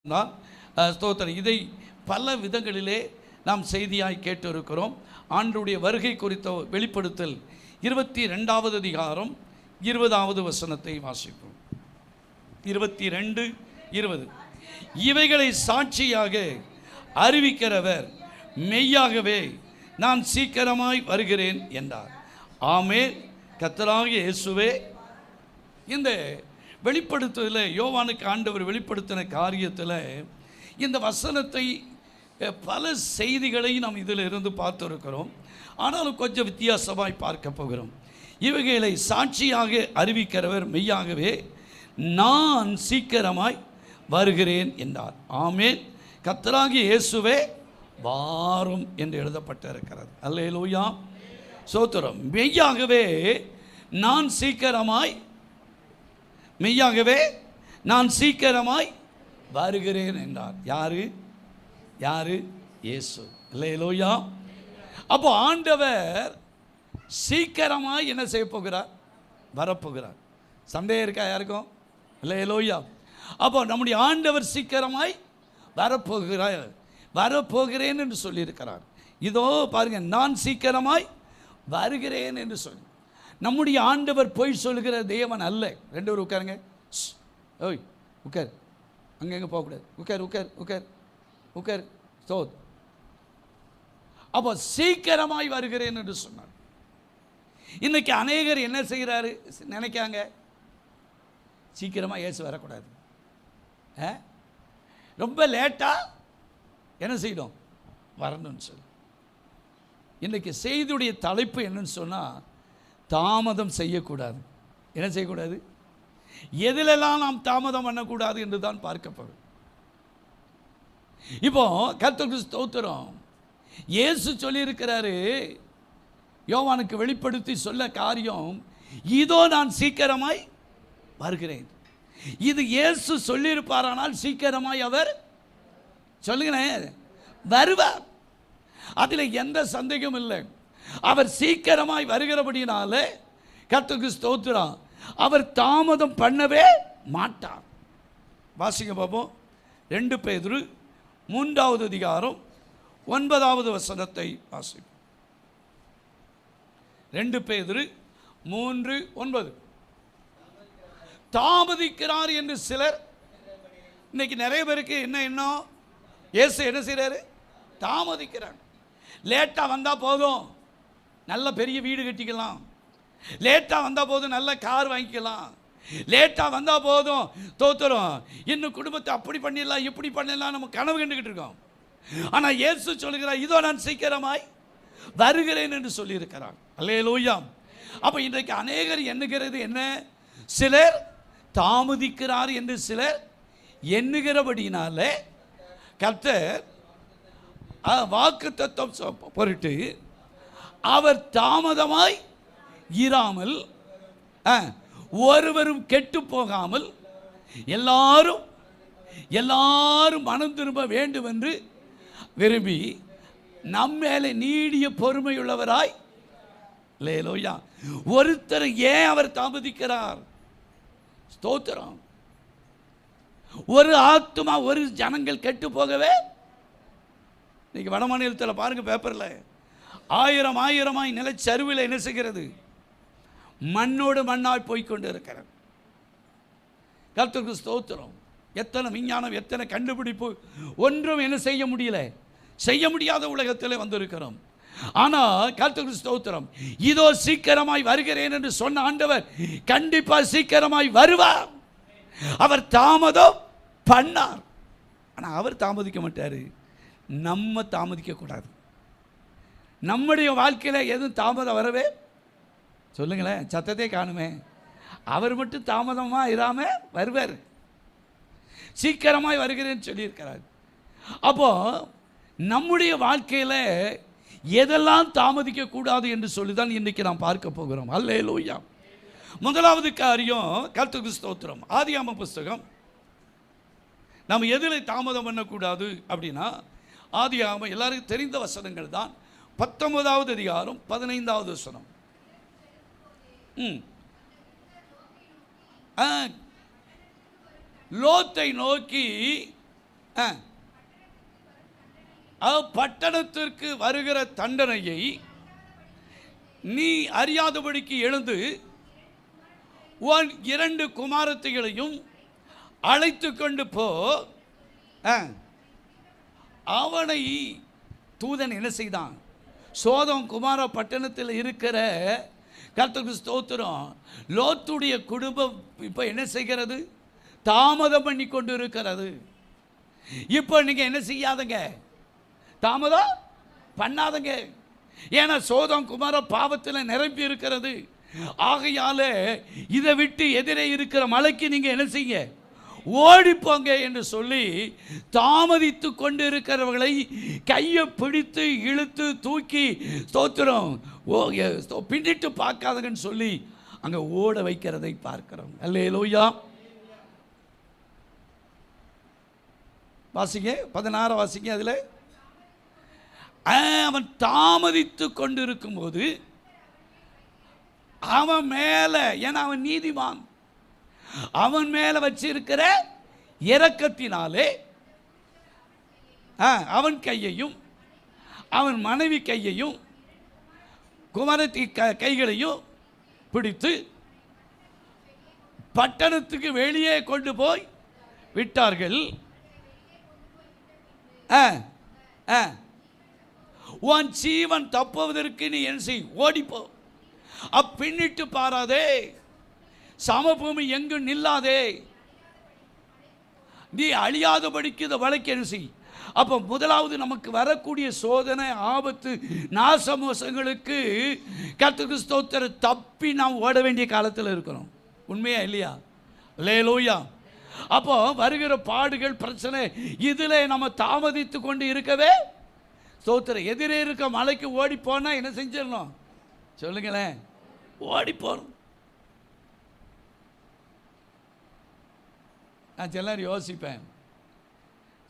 தான் ஸ்தோத்திரம். இதை பல விதங்களிலே நாம் செய்தியாய் கேட்டிருக்கிறோம். ஆண்டுடைய வருகை குறித்த வெளிப்படுத்தல் 22வது அதிகாரம் 20வது வசனத்தை வாசிப்போம். 22:20. இவைகளை சாட்சியாக அறிவிக்கிறவர் மெய்யாகவே நான் சீக்கிரமாய் வருகிறேன் என்றார். ஆமென். கர்த்தராகிய இயேசுவே, இந்த வெளிப்படுத்துதல் யோவானுக்கு ஆண்டவர் வெளிப்படுத்தின காரியத்தில் இந்த வசனத்தை பல செய்திகளை நாம் இதில் இருந்து பார்த்துருக்கிறோம். ஆனாலும் கொஞ்சம் வித்தியாசமாய் பார்க்க போகிறோம். இவைகளை சாட்சியாக அறிவிக்கிறவர் மெய்யாகவே நான் சீக்கிரமாய் வருகிறேன் என்றார். ஆமென். கர்த்தராகிய இயேசுவே வாரும் என்று எழுதப்பட்டிருக்கிறது. அல்லேலூயா, ஸ்தோத்திரம். மெய்யாகவே நான் சீக்கிரமாய் வருகிறேன் என்றார். யாரு? இயேசு. அல்லேலூயா. அப்போ ஆண்டவர் சீக்கிரமாய் என்ன செய்ய போகிறார்? வரப்போகிறார். சந்தேகம் இருக்கா யாருக்கும்? அல்லேலூயா. அப்போ நம்முடைய ஆண்டவர் சீக்கிரமாய் வரப்போகிறேன் என்று சொல்லியிருக்கிறார். இதோ பாருங்க, நான் சீக்கிரமாய் வருகிறேன் என்று சொல்லி. நம்முடைய ஆண்டவர் பொய் சொல்லுகிற தேவன் அல்ல. ரெண்டு பேரும் உட்காருங்க. ஓய் உட்கார், அங்கே எங்கே போகக்கூடாது. உட்கார். சோத். அப்போ சீக்கிரமாய் வருகிறேன் என்று சொன்னார். இன்னைக்கு அநேகர் என்ன செய்கிறாரு நினைக்காங்க? சீக்கிரமாக இயேசு வரக்கூடாது, ரொம்ப லேட்டாக என்ன செய்யணும், வரணும்னு சொல்லி. இன்றைக்கி செய்தியுடைய தலைப்பு என்னன்னு சொன்னால், தாமதம் செய்யக்கூடாது. என்ன செய்யக்கூடாது? எதிலெல்லாம் நாம் தாமதம் பண்ணக்கூடாது என்று தான் பார்க்கப்படும். இப்போ கர்த்தருக்கு ஸ்தோத்திரம். இயேசு சொல்லியிருக்கிறாரு, யோவானுக்கு வெளிப்படுத்தி சொல்ல காரியம், இதோ நான் சீக்கிரமாய் வருகிறேன். இது இயேசு சொல்லியிருப்பாரானால் சீக்கிரமாய் அவர் சொல்லுங்களேன் வருவார். அதில் எந்த சந்தேகமும் இல்லை. அவர் சீக்கிரமாய் வருகிறபடினால கர்த்தருக்கு ஸ்தோத்திரம், அவர் தாமதம் பண்ணவே மாட்டார். வாசிங்க பார்ப்போம். 2 பேதுரு 3வது அதிகாரம் 9வது வசனத்தை வாசிப்போம். 2 பேதுரு 3:9. தாமதிக்கிறார் என்று சிலர், இன்னைக்கு நிறைய பேருக்கு என்ன எண்ணம்? இயேசு என்ன செய்கிறாரு? தாமதிக்கிறார். லேட்டாக வந்தால் போதும், நல்ல பெரிய வீடு கட்டிக்கலாம். லேட்டாக வந்தால் போதும், நல்ல கார் வாங்கிக்கலாம். லேட்டாக வந்தால் போதும், தோத்துறோம், இன்னும் குடும்பத்தை அப்படி பண்ணிடலாம் இப்படி பண்ணிடலாம் நம்ம கனவு கண்டுக்கிட்டு இருக்கோம். ஆனால் இயேசு சொல்லுகிறார், இதோ நான் சீக்கிரமாய் வருகிறேன் என்று சொல்லியிருக்கிறார். அல்லேலூயா. அப்போ இன்றைக்கு அநேகர் எண்ணுகிறது என்ன? சிலர் தாமதிக்கிறார் என்று சிலர் எண்ணுகிறபடினால கர்த்தர் வாக்குத்தத்தம் பொருட்டு அவர் தாமதமாய் இராமல் ஒருவரும் கெட்டு போகாமல் எல்லாரும் மனம் திரும்ப வேண்டும் என்று விரும்பி நம்மேலே நீடிய பொறுமையுள்ளவராய். அல்லேலூயா. ஒருத்தர் ஏன் அவர் தாமதிக்கிறார்? ஸ்தோத்திரம். ஒரு ஆத்துமா, ஒரு ஜனங்கள் கெட்டு போகவே. இன்னைக்கு வட மாநிலத்தில் பாருங்க, பேப்பரில் ஆயிரமாய் நிலச்சரிவில் என்ன செய்கிறது? மண்ணோடு மண்ணாய் போய்கொண்டு இருக்கிறது. கர்த்தருக்கு ஸ்தோத்திரம். எத்தனை விஞ்ஞானம், எத்தனை கண்டுபிடிப்பு, ஒன்றும் என்ன செய்ய முடியாத உலகத்தில் வந்திருக்கிறோம். ஆனால் கர்த்தருக்கு ஸ்தோத்திரம், இதோ சீக்கிரமாய் வருகிறேன் என்று சொன்ன ஆண்டவர் கண்டிப்பாக சீக்கிரமாய் வருவார். அவர் தாமதம் பண்ணார், ஆனால் அவர் தாமதிக்க மாட்டார். நம்ம தாமதிக்கக்கூடாது. நம்முடைய வாழ்க்கையில் எதுவும் தாமதம் வரவே சொல்லுங்களேன், சத்தத்தை காணுமே. அவர் மட்டும் தாமதமாக இராமல் வருவார். சீக்கிரமாய் வருகிறேன்னு சொல்லியிருக்கிறார். அப்போது நம்முடைய வாழ்க்கையில் எதெல்லாம் தாமதிக்கக்கூடாது என்று சொல்லி தான் இன்றைக்கி நாம் பார்க்க போகிறோம். அல்லேலூயா. முதலாவது காரியம், கர்த்தருக்கு ஸ்தோத்திரம், ஆதியாகம புஸ்தகம். நம்ம எதில் தாமதம் பண்ணக்கூடாது அப்படின்னா, ஆதியாகமம் எல்லாருக்கும் தெரிந்த வசனங்கள் தான். 19வது அதிகாரம் 15வது வசனம். லோத்தை நோக்கி பட்டணத்திற்கு வருகிற தண்டனையை நீ அறியாதபடிக்கு எழுந்து உன் 2 குமாரத்திகளையும் அழைத்து கொண்டு போ. அவனை தூதன் என்ன செய்தான்? சோதம் குமார பட்டணத்தில் இருக்கிற கர்த்தருக்கு ஸ்தோத்திரம், லோத்துடைய குடும்பம் இப்போ என்ன செய்கிறது? தாமதம் பண்ணி கொண்டு இருக்கிறது. இப்போ நீங்கள் என்ன செய்யாதங்க, தாமதம் பண்ணாதங்க. ஏன்னா சோதம் குமார பாவத்தில் நிரம்பி இருக்கிறது. ஆகையால இதை விட்டு எதிரே இருக்கிற மலைக்கு நீங்கள் என்ன செய்ய, ஓடிப்போங்க என்று சொல்லி தாமதித்து கொண்டு இருக்கிறவர்களை கையை பிடித்து இழுத்து தூக்கி ஸ்தோத்திரம் பின்னிட்டு பார்க்காதங்கன்னு சொல்லி அங்க ஓட வைக்கிறதை பார்க்கிறோம். அல்லேலூயா. வாசிங்க 16 வாசிங்க. அதுல அவன் தாமதித்து கொண்டு இருக்கும் போது அவன் மேல, ஏன்னா அவன் நீதிமான், அவன் மேல வச்சிருக்கிற இரக்கத்தினாலே அவன் கையையும் அவன் மனைவி கையையும் குமாரத்தி கைகளையும் பிடித்து பட்டணத்துக்கு வெளியே கொண்டு போய் விட்டார்கள். உன் ஜீவன் தப்புவதற்கு நீ என்ன செய், ஓடிப்போ. பின்னிட்டு பாராதே, சமபூமி எங்கும் நில்லாதே, நீ அழியாதபடிக்கு இந்த வழக்கு என்ன செய். அப்போ முதலாவது நமக்கு வரக்கூடிய சோதனை, ஆபத்து, நாசமோசங்களுக்கு கர்த்தருக்கு ஸ்தோத்திரம் தப்பி நாம் ஓட வேண்டிய காலத்தில் இருக்கிறோம். உண்மையா இல்லையா? அல்லேலூயா. அப்போ வருகிற பாடுகள், பிரச்சனை, இதில் நம்ம தாமதித்து கொண்டு இருக்கவே ஸ்தோத்திரம். எதிரே இருக்க மலைக்கு ஓடி போனால் என்ன செஞ்சிடணும் சொல்லுங்களேன்? ஓடி போகணும். நான் சில நேரம் யோசிப்பேன்,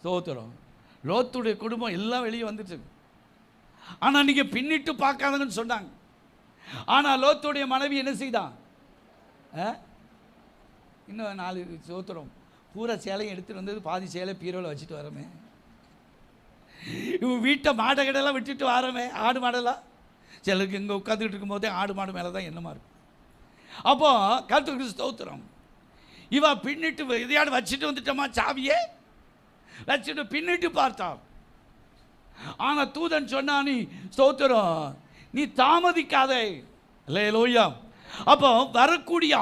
ஸ்தோத்திரம் லோத்துடைய குடும்பம் எல்லாம் வெளியே வந்துட்டு, ஆனால் நீங்கள் பின்னிட்டு பார்க்காதங்கன்னு சொன்னாங்க. ஆனால் லோத்துடைய மனைவி என்ன செய்தான்? இன்னும் 4 ஸ்தோத்திரம் பூரா சேலையும் எடுத்துகிட்டு வந்தது, பாதி சேலை பீரோவில் வச்சுட்டு வரமே, இவன் வீட்டை மாடை கடையெல்லாம் விட்டுட்டு வரமே, ஆடு மாடெல்லாம் சிலருக்கு இங்கே உட்காந்துக்கிட்டு இருக்கும்போதே ஆடு மாடு மேலே தான் என்னமா இருக்கும். அப்போ கர்த்தருக்கு ஸ்தோத்திரம், இவன் பின்னிட்டு எதையாடு வச்சுட்டு வந்துட்டோமா, சாவியே வச்சுட்டு பின்னிட்டு பார்த்தான். ஆனால் தூதன் சொன்னா, நீ ஸ்தோத்திரம் நீ தாமதிக்காதே. அல்லேலூயா. அப்போ வரக்கூடிய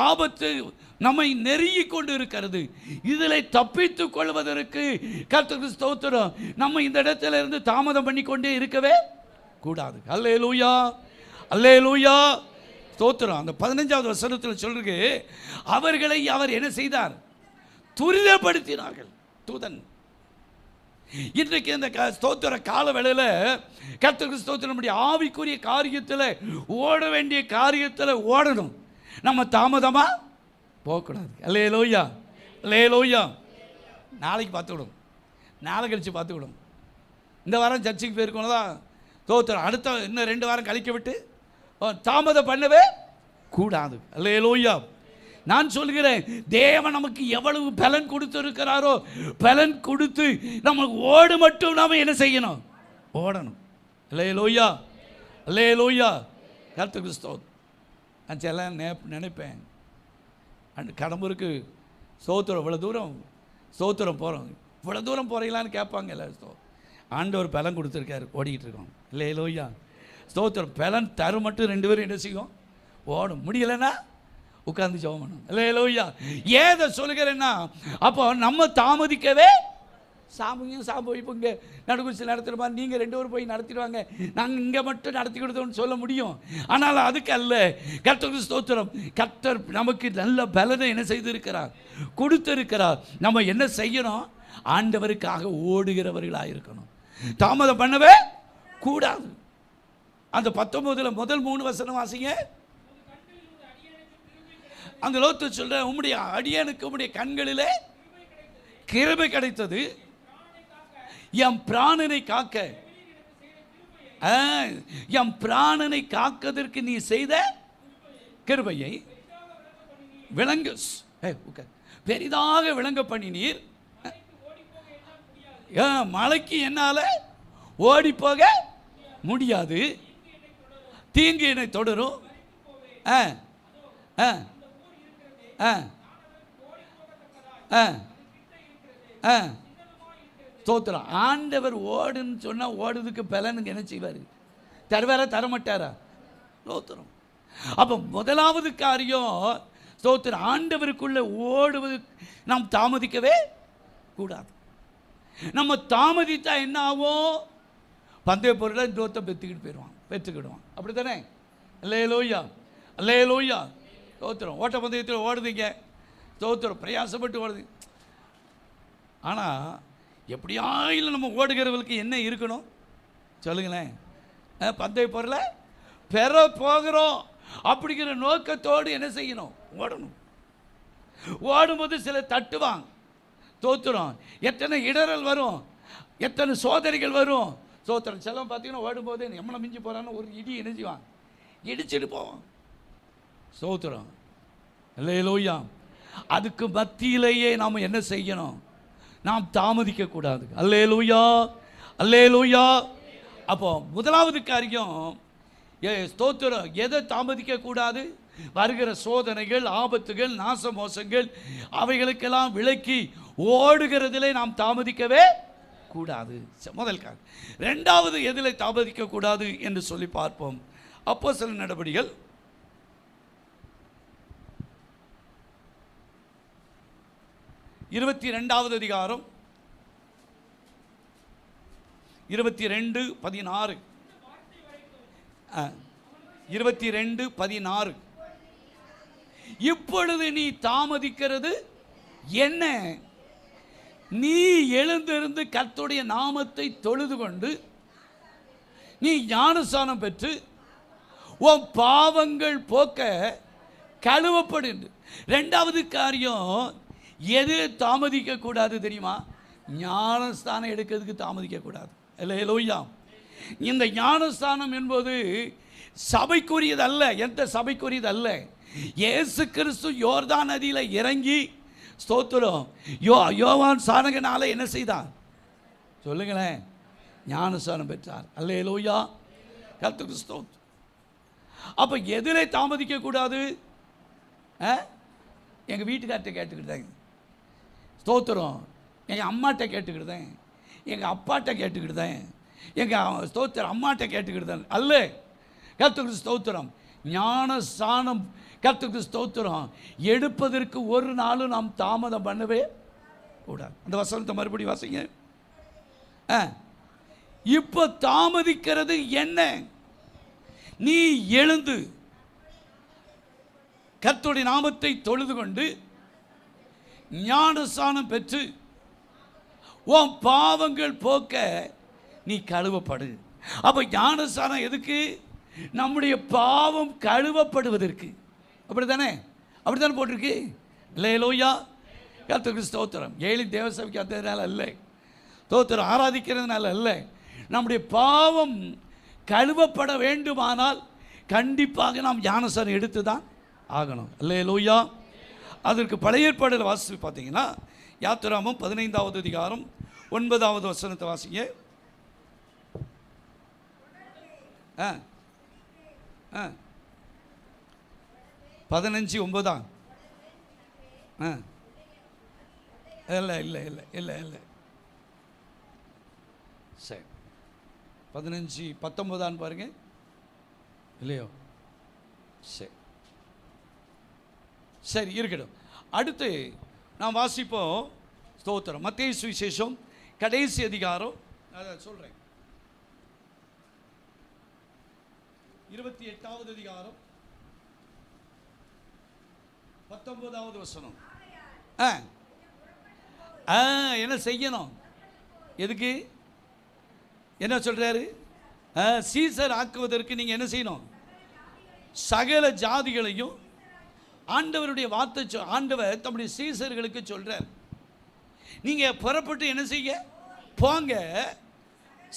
ஆபத்து நம்மை நெருங்கி கொண்டு இருக்கிறது. இதில் தப்பித்து கொள்வதற்கு கர்த்தருக்கு ஸ்தோத்திரம் நம்ம இந்த இடத்துல இருந்து தாமதம் பண்ணி கொண்டே இருக்கவே கூடாது. அல்லேலூயா, அல்லேலூயா, ஸ்தோத்திரம். அந்த 15வது வசனத்தில் சொல்றது, அவர்களை அவர் என்ன செய்தார்? துரிதப்படுத்தினார்கள். தூதன் இன்றைக்கு இந்த ஸ்தோத்திர கால வேளையில் கர்த்தருக்கு ஸ்தோத்திரம் நம்முடைய ஆவிக்குரிய காரியத்தில், ஓட வேண்டிய காரியத்தில் ஓடணும். நம்ம தாமதமாக போகக்கூடாது. அல்லேலூயா, அல்லேலூயா. நாளைக்கு பார்த்துக்கிடும், நாளை கழித்து பார்த்துக்கிடும். இந்த வாரம் சர்ச்சுக்கு போயிருக்கோம் தான் ஸ்தோத்திரம், அடுத்த இன்னும் 2 வாரம் கழிக்க விட்டு தாமதம் பண்ணவே கூடாது. அல்லேலூயா. நான் சொல்கிறேன், தேவன் நமக்கு எவ்வளவு பலன் கொடுத்து இருக்கிறாரோ, பலன் கொடுத்து நமக்கு ஓடு மட்டும் நாம் என்ன செய்யணும்? ஓடணும். அல்லேலூயா, அல்லேலூயா. கர்த்தருக்கு ஸ்தோத்திரம். நான் சில நினைப்பேன், கடம்பூருக்கு ஸ்தோத்திரம் இவ்வளோ தூரம் ஸ்தோத்திரம் போகிறோம், இவ்வளோ தூரம் போகிறீங்களான்னு கேட்பாங்க எல்லாரும். ஆண்டவர் பலன் கொடுத்துருக்காரு, ஓடிக்கிட்டு இருக்கோம். அல்லேலூயா, ஸ்தோத்திரம். பலன் தரும் மட்டும் 2 பேரும் என்ன செய்யும்? ஓடும். முடியலைன்னா உட்கார்ந்து ஜெபம் பண்ணணும். அல்லேலூயா. ஏதை சொல்லுகிறேன்னா, அப்போ நம்ம தாமதிக்கவே, சாமி இப்போ இங்கே நடுக்குறிச்சி நடத்திடுவா, நீங்கள் 2 பேரும் போய் நடத்திடுவாங்க, நாங்கள் இங்கே மட்டும் நடத்தி கொடுத்தோம்னு சொல்ல முடியும். ஆனால் அதுக்கு அல்ல. கர்த்தருக்கு ஸ்தோத்திரம், கர்த்தர் நமக்கு நல்ல பலனை என்ன செய்திருக்கிறார்? கொடுத்திருக்கிறார். நம்ம என்ன செய்யணும்? ஆண்டவருக்காக ஓடுகிறவர்களாக இருக்கணும். தாமதம் பண்ணவே கூடாது. அந்த 19 முதல் 3 வசனம் வாசிங்க. அந்த லோத்து சொல்ற, உம்முடைய அடியனுக்கு உம்முடைய கண்களிலே கிருபை கிடைத்தது, என் பிராணனை காக்க, என் பிராணனை காக்கதற்கு நீ செய்த கிருபையை பெரிதாக விளங்க பண்ணினீர். மலைக்கு என்னால் ஓடி போக முடியாது, தீங்கு என்னை தொடரும். ஸ்தோத்திரம். ஆண்டவர் ஓடுன்னு சொன்னால் ஓடுறதுக்கு பலனுக்கு என்ன செய்வார்? தருவாரா தரமாட்டாரா? ஸ்தோத்திரம். அப்போ முதலாவது காரியம் ஸ்தோத்திரம், ஆண்டவருக்குள்ள ஓடுவது நாம் தாமதிக்கவே கூடாது. நம்ம தாமதித்தா என்ன ஆகும்? பந்தய பொருளை தோத்தை பெற்றுக்கிடுவான். அப்படி தானே? அல்லேலூயா, அல்லேலூயா. ஸ்தோத்திரம். ஓட்ட பந்தயத்தில் ஓடுதுங்க, ஸ்தோத்திரம், பிரயாசப்பட்டு ஓடுது. ஆனால் எப்படியா இல்லை நம்ம ஓடுகிறவர்களுக்கு என்ன இருக்கணும் சொல்லுங்களேன்? பந்தய பொருளை பெற போகிறோம் அப்படிங்கிற நோக்கத்தோடு என்ன செய்யணும்? ஓடணும். ஓடும்போது சில தட்டுவாங்க, தோத்துறோம். எத்தனை இடரல் வரும், எத்தனை சோதனைகள் வரும். சோத்திரம். செலவு பார்த்தீங்கன்னா ஓடும்போது எம்மளை மிஞ்சி போகிறான்னு ஒரு இடி இணைஞ்சுவான், இடிச்சுட்டு போவான். சோத்திரம். அல்லேலூயா. அதுக்கு மத்தியிலேயே நாம் என்ன செய்யணும்? நாம் தாமதிக்கக்கூடாது. அல்லேலூயா, அல்லேலூயா. அப்போ முதலாவது காரியம் ஸ்தோத்திரம், எதை தாமதிக்கக்கூடாது? வருகிற சோதனைகள், ஆபத்துகள், நாச மோசங்கள், அவைகளுக்கெல்லாம் விலக்கி ஓடுகிறதிலே நாம் தாமதிக்கவே கூடாது. முதல் காரியம். ரெண்டாவது எதில் தாமதிக்கக்கூடாது என்று சொல்லி பார்ப்போம். அப்போஸ்தலர் நடபடிகள் 22வது அதிகாரம் 22:16. 22:16. இப்பொழுது நீ தாமதிக்கிறது என்ன? நீ எழுந்திருந்து கர்த்தருடைய நாமத்தை தொழுது கொண்டு நீ ஞானஸ்நானம் பெற்று உன் பாவங்கள் போக்க கழுவப்படு. ரெண்டாவது காரியம் எது தாமதிக்கக்கூடாது தெரியுமா? ஞானஸ்தானம் எடுக்கிறதுக்கு தாமதிக்கக்கூடாது. அல்லேலூயா. இந்த ஞானஸ்தானம் என்பது சபைக்குரியது அல்ல. எந்த சபைக்குரியது அல்ல. இயேசு கிறிஸ்து யோர்தான் நதியில் இறங்கி ஸ்தோத்திரம் யோவான் சானகனால என்ன செய்தார் சொல்லுங்களேன்? ஞானஸ்தானம் பெற்றார். அல்லேலூயா, கர்த்தருக்கு ஸ்தோத்திரம். அப்போ எதிலே தாமதிக்கக்கூடாது? எங்கள் வீட்டுக்கார்ட்ட கேட்டுக்கிட்டேன், ஸ்தோத்திரம். எங்கள் அம்மாட்ட கேட்டுக்கிட்டேன், எங்கள் அப்பாட்ட கேட்டுக்கிட்டேன், எங்கள் ஸ்தோத்திரம் அம்மாட்ட கேட்டுக்கிட்டேன் அல்ல. கர்த்தருக்கு ஸ்தோத்திரம். ஞானஸ்நானம் கர்த்தருக்கு ஸ்தோத்திரம் எடுப்பதற்கு ஒரு நாளும் நாம் தாமதம் பண்ணவே கூடாது. அந்த வசனத்தை மறுபடியும் வாசிங்க. இப்போ தாமதிக்கிறது என்ன? நீ எழுந்து கர்த்தருடைய நாமத்தை தொழுது கொண்டு ஞானஸ்நானம் பெற்று உன் பாவங்கள் போக்க நீ கழுவப்படு. அப்போ ஞானஸ்நானம் எதுக்கு? நம்முடைய பாவம் கழுவப்படுவதற்கு. அப்படி தானே? அப்படி தானே போட்டிருக்கு. அல்லேலூயா, கர்த்தருக்கு ஸ்தோத்திரம். ஏழி தேவசபைக்கு அதனால அல்ல, ஸ்தோத்திரம் ஆராதிக்கிறதுனால அல்ல. நம்முடைய பாவம் கழுவப்பட வேண்டுமானால் கண்டிப்பாக நாம் ஞானஸ்நானம் எடுத்து தான் ஆகணும். அல்லேலூயா. அதற்கு பழைய ஏற்பாடில் வாசி பார்த்தீங்கன்னா யாத்திராமம் 15வது அதிகாரம் 9வது வசனத்தை வாசிங்க. 15:9. இல்லை இல்லை இல்லை இல்லை இல்லை சரி, 15:19 பாருங்க. இல்லையோ? சரி சரி இருக்கட்டும். அடுத்து நான் வாசிப்போம். ஸ்தோத்திரம். மத்தேயு சுவிசேஷம் கடைசி அதிகாரம், அதான் சொல்கிறேன், 28வது அதிகாரம் 19வது வசனம். என்ன செய்யணும்? எதுக்கு? என்ன சொல்றாரு? சீசர் ஆக்குவதற்கு நீங்கள் என்ன செய்யணும்? சகல ஜாதிகளையும் ஆண்டவருடைய வார்த்தை ஆண்டவர் தம்முடைய சீசர்களுக்கு சொல்றார். நீங்கள் புறப்பட்டு என்ன செய்ய போங்க,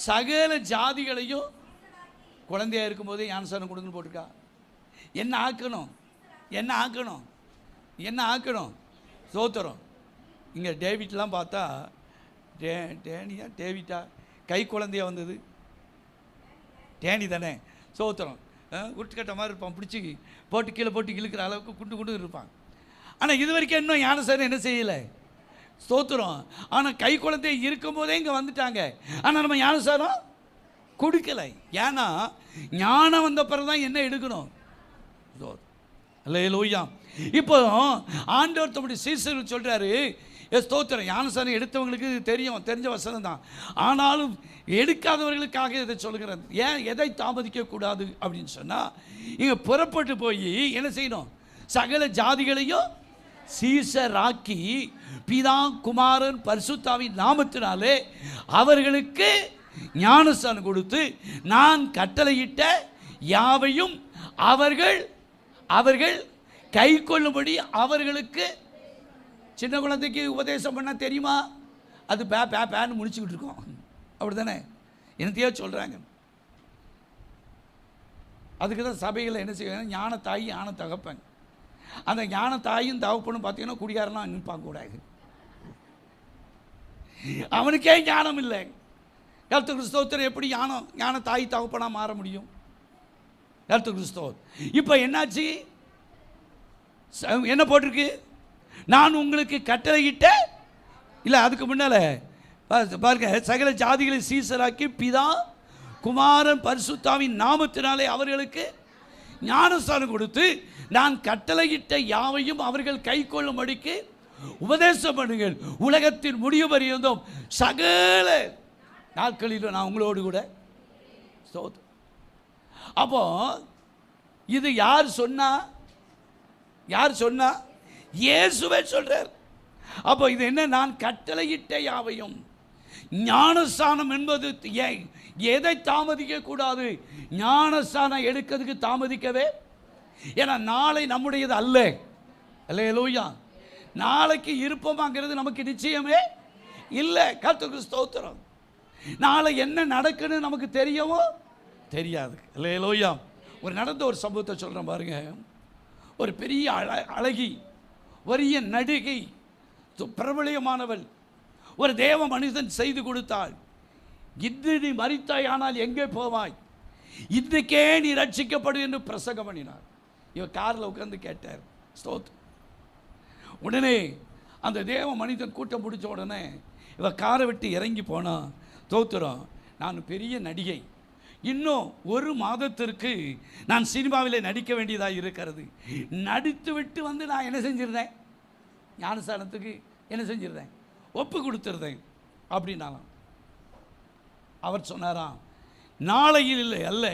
சகல ஜாதிகளையும் குழந்தையா இருக்கும்போதே ஞானஸ்நானம் கொடுங்கன்னு போட்டிருக்கா. என்ன ஆக்கணும்? என்ன ஆக்கணும்? என்ன ஆக்கணும்? ஸ்தோத்திரம். இங்கே டேவிட்லாம் பார்த்தா டேனியா டேவிட்டா கை குழந்தையா வந்தது டேனி தானே, சோத்திரம். உருட்டுக்கட்ட மாதிரி இருப்பான், பிடிச்சி போட்டு கீழே போட்டு இழுக்கிற அளவுக்கு குண்டு குண்டு இருப்பான். ஆனால் இது வரைக்கும் இன்னும் ஞானசாரம் என்ன செய்யலை, ஸ்தோத்திரம். ஆனால் கை குழந்தை இருக்கும்போதே இங்கே வந்துட்டாங்க. ஆனால் நம்ம ஞானசாரம் கொடுக்கலை. ஏன்னா ஞானம் வந்த பிறகு தான் என்ன எடுக்கணும், அல்லேலூயா. இப்போ ஆண்டவர் தம்முடைய சீசர்கள் சொல்கிறாரு, ஸ்தோத்திரம், ஞானசாரம் எடுத்தவங்களுக்கு தெரிஞ்ச வசனம் தான். ஆனாலும் எடுக்காதவர்களுக்காக இதை சொல்கிறேன். ஏன் எதை தாமதிக்கக்கூடாது அப்படின்னு சொன்னால், இங்கே புறப்பட்டு போய் என்ன செய்யணும், சகல ஜாதிகளையும் சீசராக்கி பிதா குமாரன் பரிசுத்தாவின் நாமத்தினாலே அவர்களுக்கு ஞானஸ்நானம் கொடுத்து நான் கட்டளையிட்ட யாவையும் அவர்கள் கை கொள்ளும்படி அவர்களுக்கு. சின்ன குழந்தைக்கு உபதேசம் பண்ணால் தெரியுமா, அது பேன்னு முடிச்சுக்கிட்டு இருக்கோம், அப்படி தானே, என்னத்தையோ சொல்கிறாங்க. அதுக்கு தான் சபைகளை என்ன செய்வாங்க, ஞான தாய் ஞான தகப்பன். அந்த ஞான தாயும் தகப்பனும் பார்த்தீங்கன்னா குடிகாரனா நிற்பாங்க கூடாது, அவனுக்கே ஞானம் இல்லை. கர்த்தர் கிறிஸ்தவத்தில் எப்படி ஞான தாய் தகப்பனாக மாற முடியும், கர்த்தர் கிறிஸ்தவர். இப்போ என்னாச்சு, என்ன போட்டிருக்கு, நான் உங்களுக்கு கட்டளையிட்ட இல்லை, அதுக்கு முன்னால் பாருங்க, சகல ஜாதிகளை சீசராக்கி பிதா குமாரன் பரிசுத்தாவின் நாமத்தினாலே அவர்களுக்கு ஞானஸ்நானம் கொடுத்து நான் கட்டளையிட்ட யாவையும் அவர்கள் கை கொள்ளும்படிக்கு உபதேசம் பண்ணுங்கள், உலகத்தின் முடிவு பரியந்தம் சகல நாட்களிலும் நான் உங்களோடு கூட. அப்போ இது யார் சொன்னா, இயேசுவே சொல்றார். அப்போ இது என்ன, நான் கட்டளையிட்ட யாவையும். ஞானஸ்நானம் என்பது எதை தாமதிக்க கூடாது, ஞானஸ்நானம் எடுக்கிறதுக்கு தாமதிக்கவே. ஏன்னா நாளை நம்முடையது அல்ல, அல்லேலூயா. நாளைக்கு இருப்போமாங்கிறது நமக்கு நிச்சயமே இல்லை, கர்த்தருக்கு ஸ்தோத்திரம். நாளை என்ன நடக்குன்னு நமக்கு தெரியவோ தெரியாது, அல்லேலூயா. நடந்த ஒரு சம்பவத்தை சொல்கிறேன் பாருங்க. ஒரு பெரிய அழகி, பெரிய நடிகை, பிரபலியமானவள், ஒரு தேவ மனிதன் செய்து கொடுத்தாள். இன்று நீ மரித்தாயானால் எங்கே போவாய், இன்றைக்கே நீ ரட்சிக்கப்படும் என்று பிரசங்கம் பண்ணினார். இவர் காரில் உட்கார்ந்து கேட்டார், ஸ்தோத்திரம். உடனே அந்த தேவ மனிதன் கூட்டம் பிடிச்ச உடனே இவ காரை விட்டு இறங்கி போனா, ஸ்தோத்திரம், நான் பெரிய நடிகை, இன்னும் ஒரு மாதத்திற்கு நான் சினிமாவில் நடிக்க வேண்டியதாக இருக்கிறது, நடித்து விட்டு வந்து நான் என்ன செஞ்சிருந்தேன், ஞானஸ்நானத்துக்கு என்ன செஞ்சிருந்தேன், ஒப்பு கொடுத்துருந்தேன் அப்படின்னாலாம். அவர் சொன்னாராம், நாளையில் இல்லை அல்ல,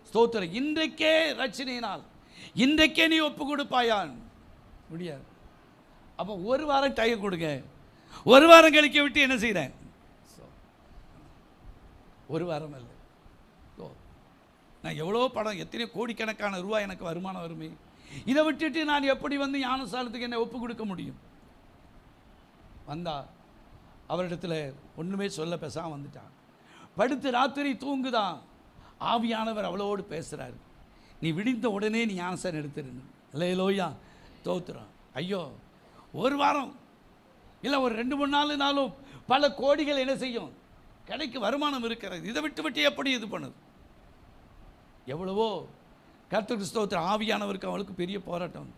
ஸ்தோத்திரம், இன்றைக்கே ரட்சணையினால் இன்றைக்கே நீ ஒப்பு கொடுப்பாயான். முடியாது. அப்போ ஒரு வாரம் டைம் கொடுங்க, ஒரு வாரம் கழிக்க விட்டு என்ன செய்கிறேன், ஒரு வாரம் அல்ல, நான் எவ்வளோ படம், எத்தனை கோடிக்கணக்கான ரூபாய் எனக்கு வருமானம் வருமே, இதை விட்டுட்டு நான் எப்படி வந்து ஞானஸ்நானத்துக்கு என்னை ஒப்பு கொடுக்க முடியும். வந்தா அவரிடத்துல ஒன்றுமே சொல்ல பேசாமல் வந்துட்டான். படுத்து ராத்திரி தூங்குதான், ஆவியானவர் அவளோடு பேசுகிறார், நீ விடிந்த உடனே நீ ஞானஸ்நானம் எடுத்துருன்னு. அல்லேலூயா, ஸ்தோத்திரம். ஐயோ, ஒரு வாரம் இல்லை, ஒரு 2-3 நாளும் பல கோடிகள் என்ன செய்யும், கடைக்கு வருமானம் இருக்கிறது, இதை விட்டு எப்படி இது பண்ணுது. எவ்வளவோ கர்த்தருக்கு ஸ்தோத்திரம், ஆவியானவருக்கு அவளுக்கு பெரிய போராட்டம்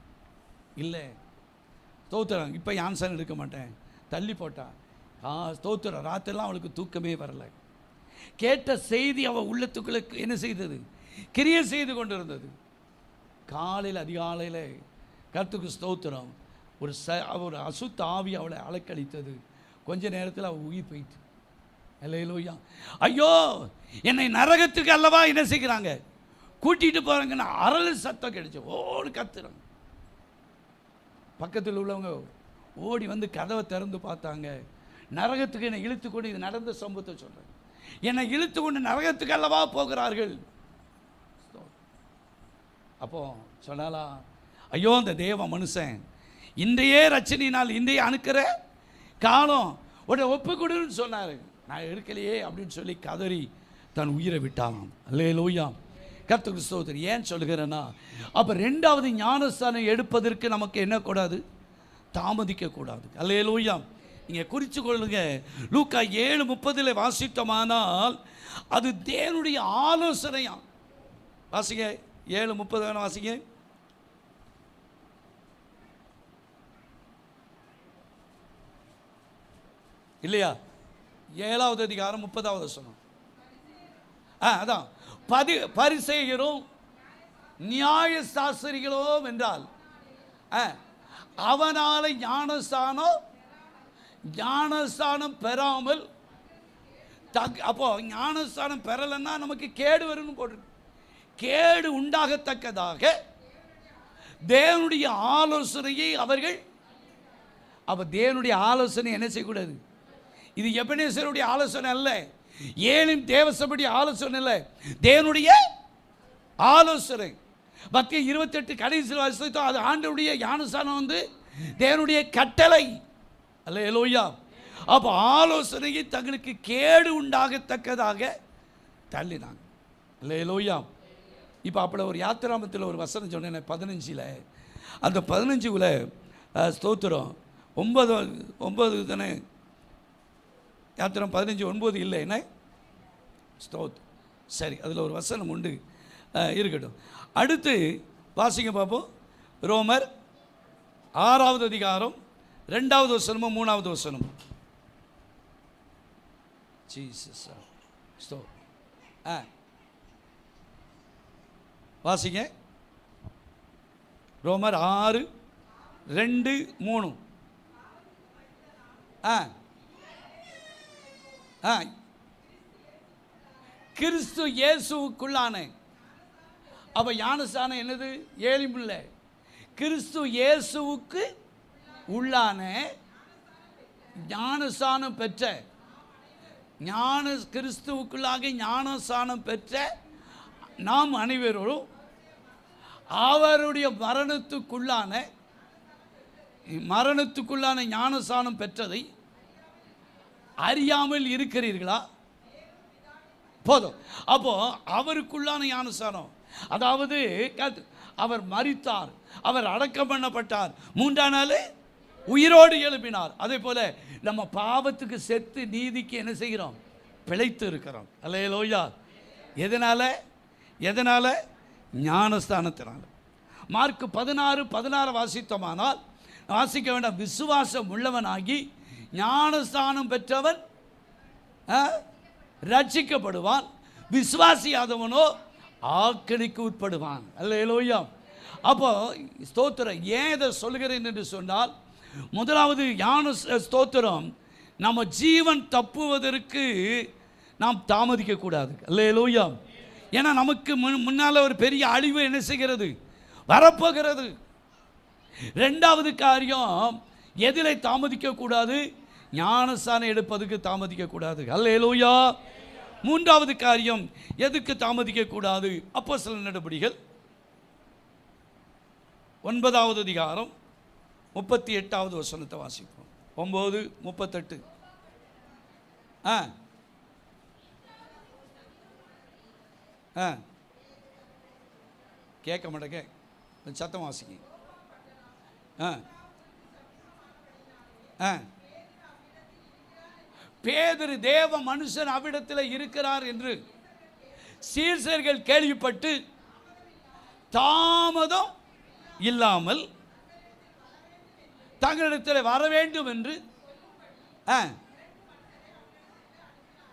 இல்லை, ஸ்தோத்திரம். இப்போ ஞானஸ்நானம் எடுக்க மாட்டேன், தள்ளி போட்டா. ஸ்தோத்திரம், ராத்திரிலாம் அவளுக்கு தூக்கமே வரலை. கேட்ட செய்தி அவள் உள்ளத்துக்குள்ளே என்ன செய்தது, கிரியை செய்து கொண்டு இருந்தது. காலையில் அதிகாலையில் கர்த்தருக்கு ஸ்தோத்திரம், ஒரு அசுத்த ஆவி அவளை அலக்கழித்தது. கொஞ்ச நேரத்தில் அவள் உயிர் போயிட்டு. அல்லேலூயா. ஐயோ, என்னை நரகத்துக்கு அல்லவா என்ன செய்கிறாங்க, கூட்டிகிட்டு போகிறாங்கன்னு அரளு சத்தம் கிடைச்சி ஓடு கத்துறாங்க. பக்கத்தில் உள்ளவங்க ஓடி வந்து கதவை திறந்து பார்த்தாங்க. நரகத்துக்கு என்னை இழுத்து கொண்டு, இது நடந்த சம்பவத்தை சொல்கிறேன், என்னை இழுத்து கொண்டு நரகத்துக்கு அல்லவா போகிறார்கள். அப்போ சொன்னாலா, ஐயோ அந்த தேவ மனுஷன் இன்றையே ரட்சணினால் இன்றைய அணுக்கிற காலம் உடனே ஒப்பு கொடுன்னு சொன்னார். நான் எடுக்கலையே அப்படின்னு சொல்லி கதறி தன் உயிரை விட்டானாம். அல்லேலூயா, கர்த்தருக்கு ஸ்தோத்திரம். ஏன் சொல்கிறேன்னா, அப்போ 2வது ஞானஸ்நானம் எடுப்பதற்கு நமக்கு என்ன கூடாது, தாமதிக்கக்கூடாது. அல்லேலூயா. இங்கே குறித்து கொள்ளுங்க. லூக்கா 7:30 வாசித்தோமானால் அது தேவனுடைய ஆலோசனையாம். வாசிங்க 7:30 வாசிங்க. இல்லையா? 7வது அதிகாரம் 30வது வசனம். அதான் பரிசேயரும் நியாய சாஸ்திரிகளோ என்றால் அவனால ஞானஸ்தானம் பெறாமல் அப்போ ஞானஸ்தானம் பெறலைன்னா நமக்கு கேடு வரும்னு போட்டு, கேடு உண்டாகத்தக்கதாக தேவனுடைய ஆலோசனையை அவர்கள். அப்போ தேவனுடைய ஆலோசனை என்ன செய்யக்கூடாது? இது எபனேசருடைய ஆலோசனை அல்ல, ஏலிம் தேவசபையுடைய ஆலோசனை அல்ல, தேவனுடைய ஆலோசனை. மத்திய 28 கடைசி வருஷத்தோ அது ஆண்டவருடைய ஞானஸ்தானம் தேவனுடைய கட்டளை. அல்லேலூயா. அப்போ ஆலோசனையை தங்களுக்கு கேடு உண்டாகத்தக்கதாக தள்ளினாங்க. அல்லேலூயா. இப்போ அப்படி ஒரு யாத்திராமத்தில் ஒரு வசனம் சொன்னேன் 15. அந்த 15 ஸ்தோத்திரம் 9 தானே யாத்திரம் 15:9 இல்லை என்ன ஸ்தோத்திரம். சரி, அதில் ஒரு வசனம் உண்டு, இருக்கட்டும். அடுத்து வாசிங்க பார்ப்போம். ரோமர் 6வது அதிகாரம் 2வது வசனமும் 3வது வசனம். ஜீசஸ் வாசிங்க. ரோமர் 6:2-3. கிறிஸ்து இயேசுவுக்குள்ளான. அப்ப ஞானஸ்தானம் என்னது? ஏலிம் இல்லை, கிறிஸ்து இயேசுவுக்கு உள்ளான ஞானஸ்தானம் பெற்ற, கிறிஸ்துவுக்குள்ளாக ஞானஸ்தானம் பெற்ற நாம் அனைவரும் அவருடைய மரணத்துக்குள்ளான ஞானஸ்தானம் பெற்றதை அறியாமல் இருக்கிறீர்களா? போதும். அப்போ அவருக்குள்ளான ஞானஸ்தானம், அதாவது அவர் மரித்தார், அவர் அடக்கம் பண்ணப்பட்டார், 3ஆம் நாள் உயிரோடு எழுப்பினார். அதே போல நம்ம பாவத்துக்கு செத்து நீதிக்கு என்ன செய்கிறோம்? பிழைத்து இருக்கிறோம். அல்லேலூயா. எதனால? ஞானஸ்தானத்தினால. மார்க் 16:16 வாசித்தோமானால் வாசிக்க வேண்டாம். விசுவாசம் உள்ளவனாகி ஞானஸ்தானம் பெற்றவன் ரட்சிக்கப்படுவான், விசுவாசியாதவனோ ஆக்கணிக்கு உட்படுவான். அல்லேலூயா. அப்போ ஸ்தோத்திரம். ஏன் இதை சொல்கிறேன் என்று சொன்னால், முதலாவது ஞான ஸ்தோத்திரம், நம்ம ஜீவன் தப்புவதற்கு நாம் தாமதிக்கக்கூடாது. அல்லேலூயா. ஏன்னா நமக்கு முன்னால் ஒரு பெரிய அழிவு என்ன செய்கிறது? வரப்போகிறது. 2வது காரியம், எதிலே தாமதிக்கக்கூடாது? ஞானஸ்தானம் எடுப்பதுக்கு தாமதிக்கக்கூடாது. அல்லேலூயா. 3வது காரியம், எதுக்கு தாமதிக்கக்கூடாது? அப்போஸ்தலர் நடபடிகள் 9வது அதிகாரம் 38வது வசனத்தை வாசிப்போம். 9:38. கேட்க மாட்டேங்க, சத்தம் வாசிங்க. பேதுரு தேவ மனுஷன் அவ்விடத்தில் இருக்கிறார் என்று சீஷர்கள் கேள்விப்பட்டு தாமதம் இல்லாமல் தங்களிடத்தில் வர வேண்டும் என்று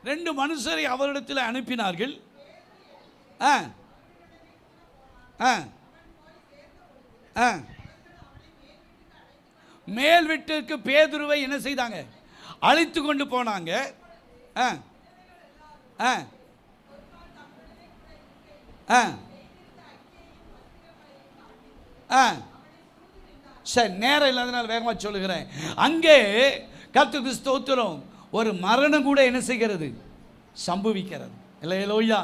2 மனுஷரை அவரிடத்தில் அனுப்பினார்கள். மேல் வீட்டிற்கு பேதுருவை என்ன செய்தாங்க? அழைத்து கொண்டு போனாங்க. சரி, நேரம் இல்லாதனால வேகமாக சொல்லுகிறேன். அங்கே கர்த்தருக்கு ஸ்தோத்திரம், ஒரு மரணம் கூட என்ன செய்கிறது? சம்பவிக்கிறது. இல்லையா?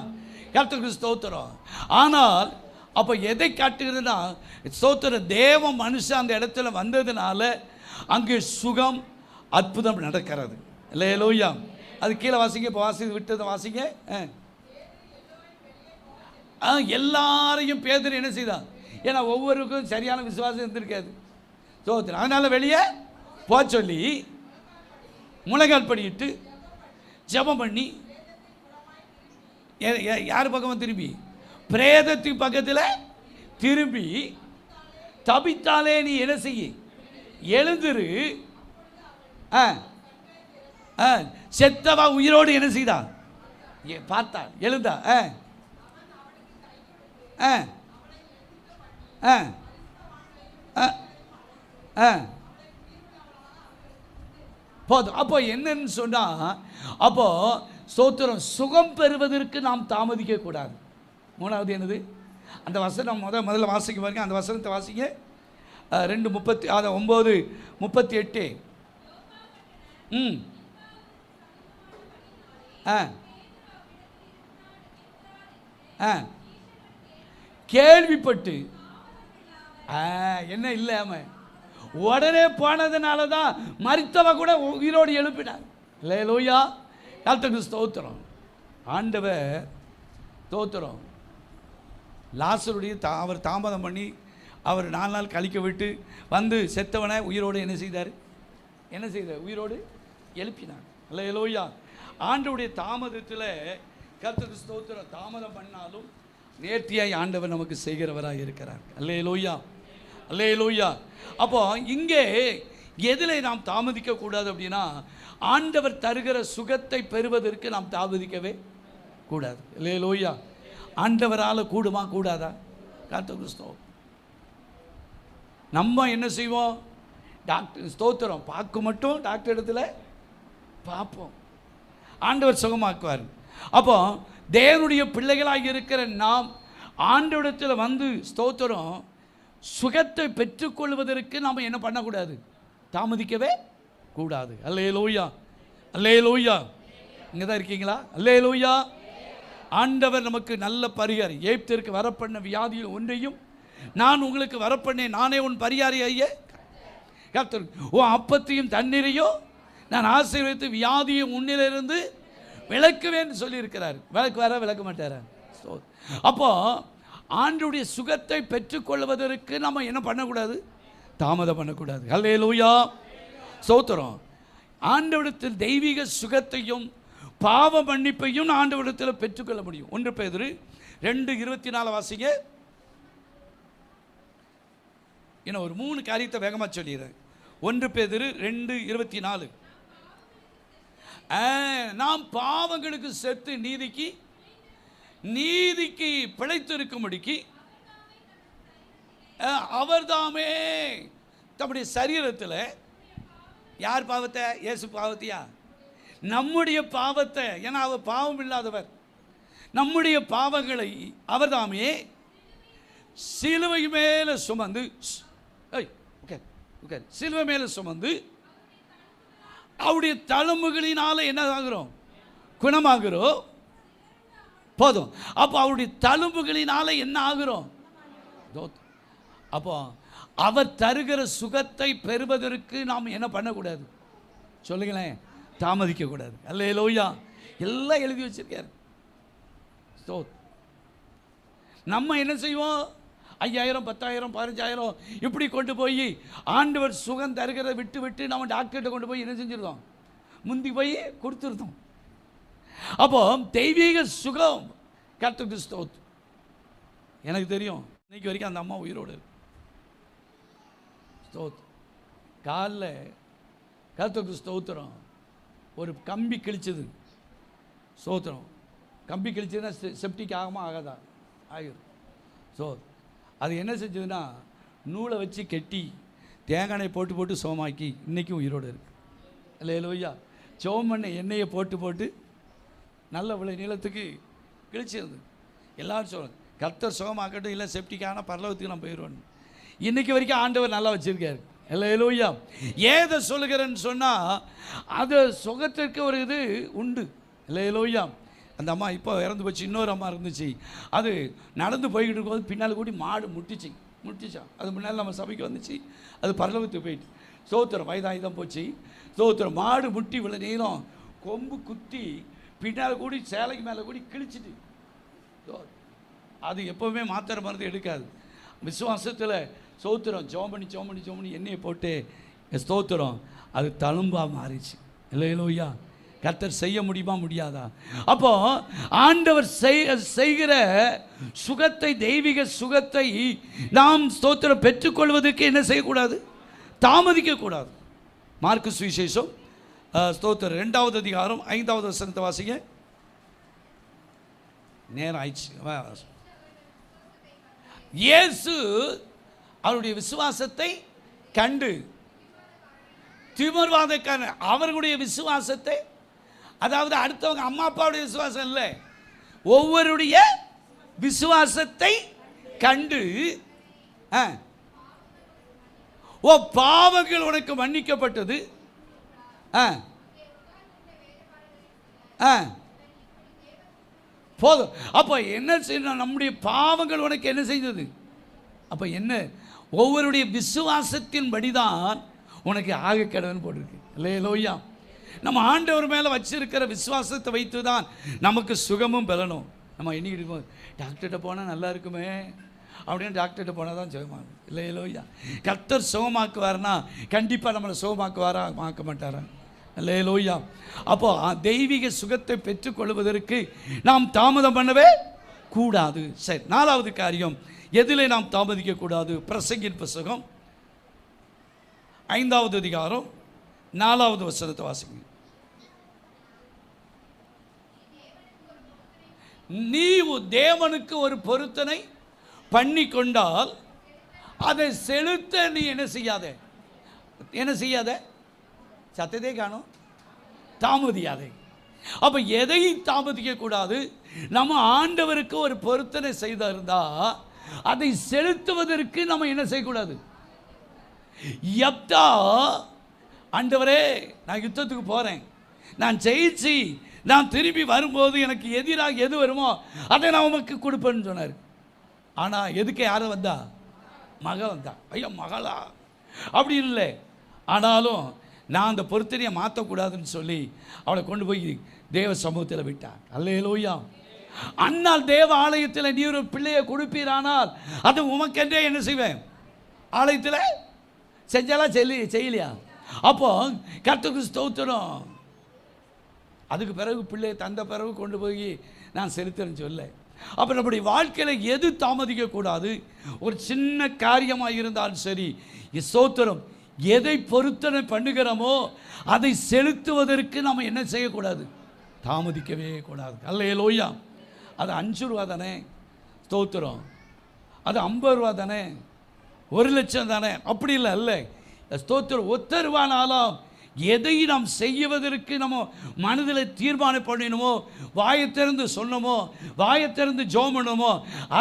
கர்த்தருக்கு ஸ்தோத்திரம். ஆனால் அப்போ எதை காட்டுகிறதுனா, ஸ்தோத்திரம், தேவ மனுஷன் அந்த இடத்துல வந்ததுனால அங்கே சுகம் அற்புதம் நடக்கிறது. இல்லையா? அது கீழே வாசிங்க. இப்போ விட்டதை வாசிங்க. எல்லாரையும் பேதுரு என்ன செய்தான்? ஏன்னா ஒவ்வொருக்கும் சரியான விசுவாசம் இருந்திருக்காது. ஸ்தோத்திரம். அதனால வெளியே போ சொல்லி முழங்கால் படியிட்டு ஜெபம் பண்ணி யார் பக்கமாக திரும்பி? பிரேதத்தின் பக்கத்தில் திரும்பி, தபித்தாலே நீ என்ன செய்ய, எழுந்துரு, செத்தவா உயிரோடு என்ன செய்தா பார்த்தா, எழுந்தா, போதும். அப்போ என்னன்னு சொன்னா, அப்போ ஸ்தோத்திரம், சுகம் பெறுவதற்கு நாம் தாமதிக்க கூடாது. மூணாவது என்னது? அந்த வசனம் முதல்ல வாசிக்க பாருங்க. அந்த வசனத்தை வாசிங்க. 2:9:38. கேள்விப்பட்டு என்ன இல்லாம உடனே போனதுனால தான் மரித்தவ கூட உயிரோடு எழுப்பினார். அல்லேலூயா, கர்த்தருக்கு ஸ்தோத்திரம். ஆண்டவர் ஸ்தோத்திரம். லாசருடைய அவர் தாமதம் பண்ணி அவர் 4 நாள் கழிக்க விட்டு வந்து செத்தவனை உயிரோடு என்ன செய்தார்? உயிரோடு எழுப்பினார். அல்லேலூயா. ஆண்டவருடைய தாமதத்தில் கர்த்தருக்கு ஸ்தோத்திரம். தாமதம் பண்ணாலும் நேர்த்தியாய் ஆண்டவர் நமக்கு செய்கிறவராக இருக்கிறார். அல்லேலூயா, அல்லேலூயா. அப்போ இங்கே எதில் நாம் தாமதிக்க கூடாது அப்படின்னா, ஆண்டவர் தருகிற சுகத்தை பெறுவதற்கு நாம் தாமதிக்கவே கூடாது. அல்லேலூயா. ஆண்டவரால் கூடுமா கூடாதா? கர்த்தருக்கு ஸ்தோத்திரம். நம்ம என்ன செய்வோம்? டாக்டர் ஸ்தோத்திரம் பார்க்க மட்டும் டாக்டர் இடத்துல பார்ப்போம், ஆண்டவர் சுகமாக்குவார். அப்போ தேவனுடைய பிள்ளைகளாக இருக்கிற நாம் ஆண்டவரிடத்தில் வந்து ஸ்தோத்திரம் சுகத்தை பெற்றுக்கொள்வதற்கு நாம் என்ன பண்ணக்கூடாது? தாமதிக்கவே கூடாது. அல்லேலூயா, அல்லேலூயா. இங்கே தான் இருக்கீங்களா? அல்லேலூயா. ஆண்டவர் நமக்கு நல்ல பரிகாரம். எகிப்திற்கு வரப்பண்ண வியாதியில் ஒன்றையும் நான் உங்களுக்கு வரப்பண்ணேன், நானே உன் பரிகாரி ஐய கர்த்தர். உன் அப்பத்தையும் தண்ணீரையும் நான் ஆசீர்வதித்து வியாதியை உன்னிலிருந்து விளக்குவேன்னு சொல்லியிருக்கிறார். விளக்குவாரா விளக்க மாட்டாரா? அப்போ ஆண்டவருடைய சுகத்தை பெற்றுக்கொள்வதற்கு நம்ம என்ன பண்ணக்கூடாது? தாமதம் பண்ணக்கூடாது. அல்லேலூயா, ஸ்தோத்திரம். ஆண்டவரிடத்தில் தெய்வீக சுகத்தையும் பாவ மன்னிப்பையும் ஆண்டவரிடத்தில் பெற்றுக்கொள்ள முடியும். 1 பேதுரு 2:24 வாசிங்க. இன்னும் ஒரு 3 காரியத்தை வேகமாக சொல்லிடுறேன். 1 பேதுரு 2:24. நாம் பாவங்களுக்கு செத்து நீதிக்கு பிழைத்திருக்கும்படிக்கு அவர்தாமே தம்முடைய சரீரத்தில், யார் பாவத்தை? இயேசு பாவத்தையா? நம்முடைய பாவத்தை. ஏன்னா அவர் பாவம் இல்லாதவர். நம்முடைய பாவங்களை அவர்தாமே சிலுவை மேலே சுமந்து, சிலுவை மேலே சுமந்து அவருடைய தழும்புகளினால என்ன ஆகிறோம்? குணமாகிறோம். போதும். அப்போ அவருடைய தழும்புகளினால என்ன ஆகிறோம்? அப்போ அவர் தருகிற சுகத்தை பெறுவதற்கு நாம் என்ன பண்ணக்கூடாது? சொல்லுங்களேன். தாமதிக்க கூடாது. அல்லேலூயா. எல்லாம் எழுதி வச்சிருக்காரு. நம்ம என்ன செய்வோம்? 5000, 10,000, 15,000 இப்படி கொண்டு போய் ஆண்டவர் சுகம் தருகிறத விட்டு நம்ம டாக்டர்கிட்ட கொண்டு போய் என்ன செஞ்சிருந்தோம்? முந்தி போய் கொடுத்துருந்தோம். அப்போ தெய்வீக சுகம் கர்த்தருக்கு ஸ்தோத்திரம். எனக்கு தெரியும் இன்னைக்கு வரைக்கும் அந்த அம்மா உயிரோடு இருக்கு. ஸ்தோத்திரம். காலில் கர்த்தருக்கு ஸ்தோத்திரம் ஒரு கம்பி கிழிச்சது. ஸ்தோத்திரம். கம்பி கிழிச்சதுன்னா செப்டிக் ஆகுமா ஆகாதா? ஆகிடும். அது என்ன செஞ்சதுன்னா நூலை வச்சு கெட்டி தேங்காய் போட்டு சோமாக்கி இன்றைக்கும் உயிரோடு இருக்குது. அல்லேலூயா. சோமண்ணை எண்ணெயை போட்டு நல்ல விளை நீளத்துக்கு கிழிச்சிருந்தது. எல்லோரும் சொல்லுங்க, கர்த்தர் சுகமாக்கட்டும், இல்லை செப்டிக்கான பரலோகத்துக்கு நான் போயிடுவேன். இன்றைக்கி வரைக்கும் ஆண்டவர் நல்லா வச்சுருக்காரு. அல்லேலூயா. ஏதை சொல்லுகிறேன்னு சொன்னால் அது சுகத்திற்கு ஒரு இது உண்டு. அல்லேலூயா. அந்த அம்மா இப்போ இறந்து போச்சு. இன்னொரு அம்மா இருந்துச்சு. அது நடந்து போய்கிட்டு இருக்கும்போது பின்னால் கூடி மாடு முட்டிச்சான். அது முன்னால் நம்ம சபைக்கு வந்துச்சு. அது பரலோகத்துக்கு போயிட்டு ஸ்தோத்திரம். வயதாகி தான் போச்சு. ஸ்தோத்திரம். மாடு முட்டி விழ நீளம் கொம்பு குத்தி பின்னால் கூடி சேலைக்கு மேலே கூடி கிழிச்சிட்டு. அது எப்போவுமே மாத்திரை மருந்து எடுக்காது. விசுவாசத்தில் ஸ்தோத்திரம் ஜோம் பண்ணி எண்ணெயை போட்டு ஸ்தோத்திரம் அது தழும்பாக மாறிச்சு. இல்லையா? கர்த்தர் செய்ய முடியுமா, முடியாதா? அப்போ ஆண்டவர் செய்கிற சுகத்தை, தெய்வீக சுகத்தை நாம் ஸ்தோத்திரம் பெற்றுக்கொள்வதற்கு என்ன செய்யக்கூடாது? தாமதிக்க கூடாது. மார்க்கு சுவிசேஷம் ஸ்தோத்திரம் 2வது அதிகாரம் 5வது வசனத்தை வாசிங்க. நேரம் ஆயிடுச்சு. இயேசு அவருடைய விசுவாசத்தை கண்டு, திமிர்வாதக்காரன் அவர்களுடைய விசுவாசத்தை, அதாவது அடுத்தவங்க அம்மா அப்பாவுடைய விசுவாசம் இல்லை, ஒவ்வொருடைய விசுவாசத்தை கண்டு, ஓ பாவங்கள் உனக்கு மன்னிக்கப்பட்டது, போதும். அப்போ என்ன செய்யணும்? நம்முடைய பாவங்கள் உனக்கு என்ன செய்தது? அப்போ என்ன? ஒவ்வொருடைய விசுவாசத்தின் படிதான் உனக்கு ஆக கடவுன்னு போட்டிருக்கு. இல்லையா? நம்ம ஆண்டவர் மேலே வச்சிருக்கிற விசுவாசத்தை வைத்து தான் நமக்கு சுகமும் பெறணும். நம்ம எண்ணிக்கிட்டு போது டாக்டர்கிட்ட போனால் நல்லா இருக்குமே அப்படின்னு டாக்டர்கிட்ட போனால் தான் சுகமாகும். இல்லையா? கர்த்தர் சுகமாக்குவார்னா கண்டிப்பாக நம்மளை சுகமாக்குவாரா? ஆக்க மாட்டாரா? இல்லையா? அப்போ தெய்வீக சுகத்தை பெற்றுக்கொள்வதற்கு நாம் தாமதம் பண்ணவே கூடாது. சரி, 4வது காரியம் எதிலே நாம் தாமதிக்க கூடாது? பிரசங்கின் புத்தகம் 5வது அதிகாரம் 4வது வசனத்தை வாசிங்க. நீ தேவனுக்கு ஒரு பொருத்தனை பண்ணி கொண்டால் அதை செலுத்த நீ என்ன செய்யாத சத்தத்தை காணும், தாமதியாதே. அப்ப எதை தாமதிக்க கூடாது? நம்ம ஆண்டவருக்கு ஒரு பொருத்தனை செய்திருந்தா அதை செலுத்துவதற்கு நம்ம என்ன செய்யக்கூடாது? யப்தா, ஆண்டவரே நான் யுத்தத்துக்கு போறேன், நான் ஜெயிச்சு நான் திரும்பி வரும்போது எனக்கு எதிராக எது வருமோ அதை நான் உமக்கு கொடுப்பேன்னு சொன்னார். ஆனால் எதுக்கு யாரை வந்தா? மக வந்தா. ஐயா மகளா? அப்படி இல்லை. ஆனாலும் நான் அந்த பொருத்தனையை மாற்றக்கூடாதுன்னு சொல்லி அவளை கொண்டு போய் தேவ சமூகத்தில் விட்டார். அல்லேலூயா. அன்னால் தேவ ஆலயத்தில் நீ ஒரு பிள்ளையை கொடுப்பீரானால் அது உமக்கென்றே என்ன செய்வேன்? ஆலயத்தில் செஞ்சாலாம் செய்யலையா? அப்போ கர்த்தருக்கு ஸ்தோத்திரம். அதுக்கு பிறகு பிள்ளையை தந்த பிறகு கொண்டு போய் நான் செலுத்துறேன்னு சொல்ல. அப்போ நம்முடைய வாழ்க்கையில் எது தாமதிக்கக்கூடாது? ஒரு சின்ன காரியமாக இருந்தாலும் சரி, ஸ்தோத்திரம், எதை பொருத்தனை பண்ணுகிறோமோ அதை செலுத்துவதற்கு நம்ம என்ன செய்யக்கூடாது? தாமதிக்கவே கூடாது. அல்லேலூயா. அது 5 ரூபா தானே, ஸ்தோத்திரம். அது 50 ரூபா தானே, 1 லட்சம் தானே, அப்படி இல்லை. அல்ல, ஸ்தோத்திரம். 1 ரூபானாலும் எதை நாம் செய்வதற்கு நம்ம மனதில் தீர்மானம் பண்ணினோமோ, வாயை திறந்து சொன்னோமோ, வாயை திறந்து ஜெபம் பண்ணோமோ,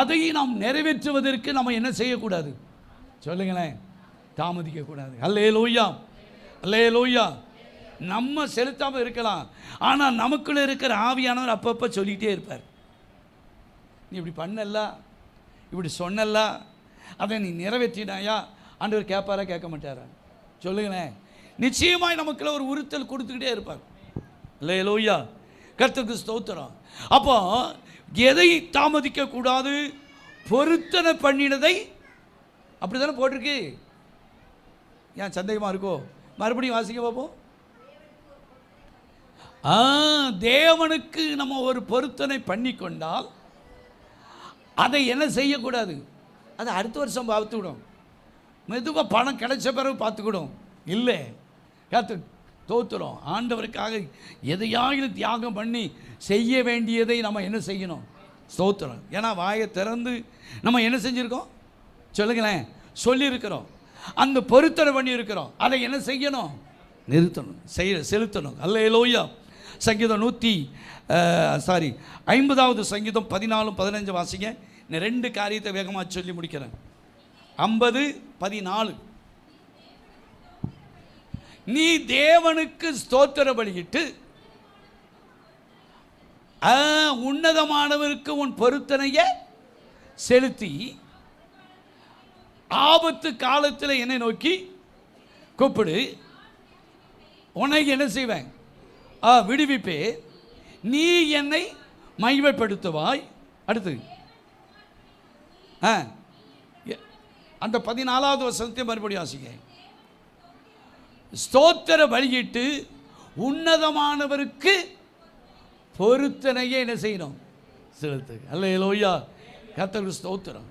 அதை நாம் நிறைவேற்றுவதற்கு நம்ம என்ன செய்யக்கூடாது? சொல்லுங்களேன், தாமதிக்கக்கூடாது. அல்லேலூயா, அல்லேலூயா. நம்ம செலுத்தாமல் இருக்கலாம், ஆனால் நமக்குள்ளே இருக்கிற ஆவியானவர் அப்பப்போ சொல்லிக்கிட்டே இருப்பார். நீ இப்படி பண்ணல, இப்படி சொன்னல, அதை நீ நிறைவேற்றினாயா? ஆண்டவர் கேட்பாரா, கேட்க மாட்டாரா? சொல்லுங்களேன். நிச்சயமாய் நமக்குள்ள ஒரு உறுத்தல் கொடுத்துக்கிட்டே இருப்பார். அல்லேலூயா, கர்த்தருக்கு ஸ்தோத்திரம். அப்போ எதை தாமதிக்க கூடாது? பொருத்தனை பண்ணினதை. அப்படி தானே போட்டிருக்கு. ஏன் சந்தேகமாக இருக்கோ? மறுபடியும் வாசிக்க பார்ப்போம். தேவனுக்கு நம்ம ஒரு பொருத்தனை பண்ணி கொண்டால் அதை என்ன செய்யக்கூடாது? அதை அடுத்த வருஷம் பார்த்துக்கிடும், மெதுவாக பணம் கிடைச்ச பிறகு பார்த்துக்கிடும். இல்லை, கர்த்தர் தோத்துறோம். ஆண்டவருக்காக எதையாவது தியாகம் பண்ணி செய்ய வேண்டியதை நம்ம என்ன செய்யணும்? ஸ்தோத்திரம். ஏன்னா வாயை திறந்து நம்ம என்ன செஞ்சுருக்கோம்? சொல்லுங்களேன், சொல்லியிருக்கிறோம், அந்த பொருத்தனை பண்ணியிருக்கிறோம். அதை என்ன செய்யணும்? நிறுத்தணும், செலுத்தணும். அல்லேலூயா. சங்கீதம் 50வது சங்கீதம் 14-15 வாசிங்க. நான் 2 காரியத்தை வேகமாக சொல்லி முடிக்கிறேன். 50-14. நீ தேவனுக்கு ஸ்தோத்திர பலியிட்டு உன்னதமானவருக்கு உன் பொருத்தனையை செலுத்தி ஆபத்து காலத்தில் என்னை நோக்கி கூப்பிடு, உனக்கு என்ன செய்வேன்? விடுவிப்பே, நீ என்னை மகிமைப்படுத்துவாய். அடுத்து அந்த 14வது வசனத்தை மறுபடியும் வாசிங்க. ஸ்தோத்திர பலியிட்டு உன்னதமானவருக்கு பொருத்தனையே என்ன செய்யணும்? செலுத்து. அல்லேலூயா, கர்த்தருக்கு ஸ்தோத்திரம்.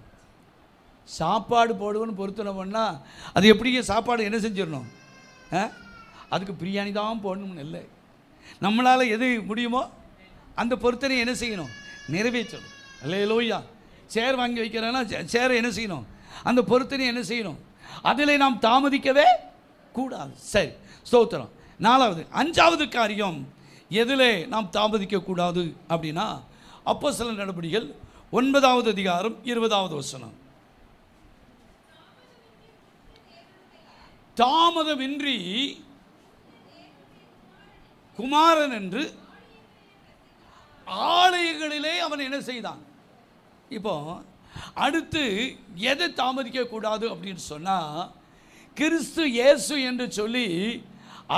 சாப்பாடு போடுவோன்னு பொருத்தனை பண்ணால் அது எப்படிங்க சாப்பாடு என்ன செஞ்சிடணும்? அதுக்கு பிரியாணி தான் போடணும்னு இல்லை. நம்மளால் எது முடியுமோ அந்த பொருத்தனை என்ன செய்யணும்? நிறைவேற்றணும். அல்லேலூயா. சேர் வாங்கி வைக்கிறேன்னா சேரை என்ன செய்யணும்? அந்த பொருத்தனை என்ன செய்யணும்? அதில் நாம் தாமதிக்கவே கூடாது. சரி, ஸ்தோத்திரம். 4வது 5வது காரியம் எதில் நாம் தாமதிக்கக்கூடாது அப்படின்னா அப்போஸ்தலர் நடபடிகள் 9வது அதிகாரம் 20வது வசனம். தாமதமின்றி குமாரன் என்று ஆலயங்களிலே அவன் என்ன செய்தான்? இப்போ அடுத்து எதை தாமதிக்க கூடாது அப்படின்னு சொன்னால், கிறிஸ்து இயேசு என்று சொல்லி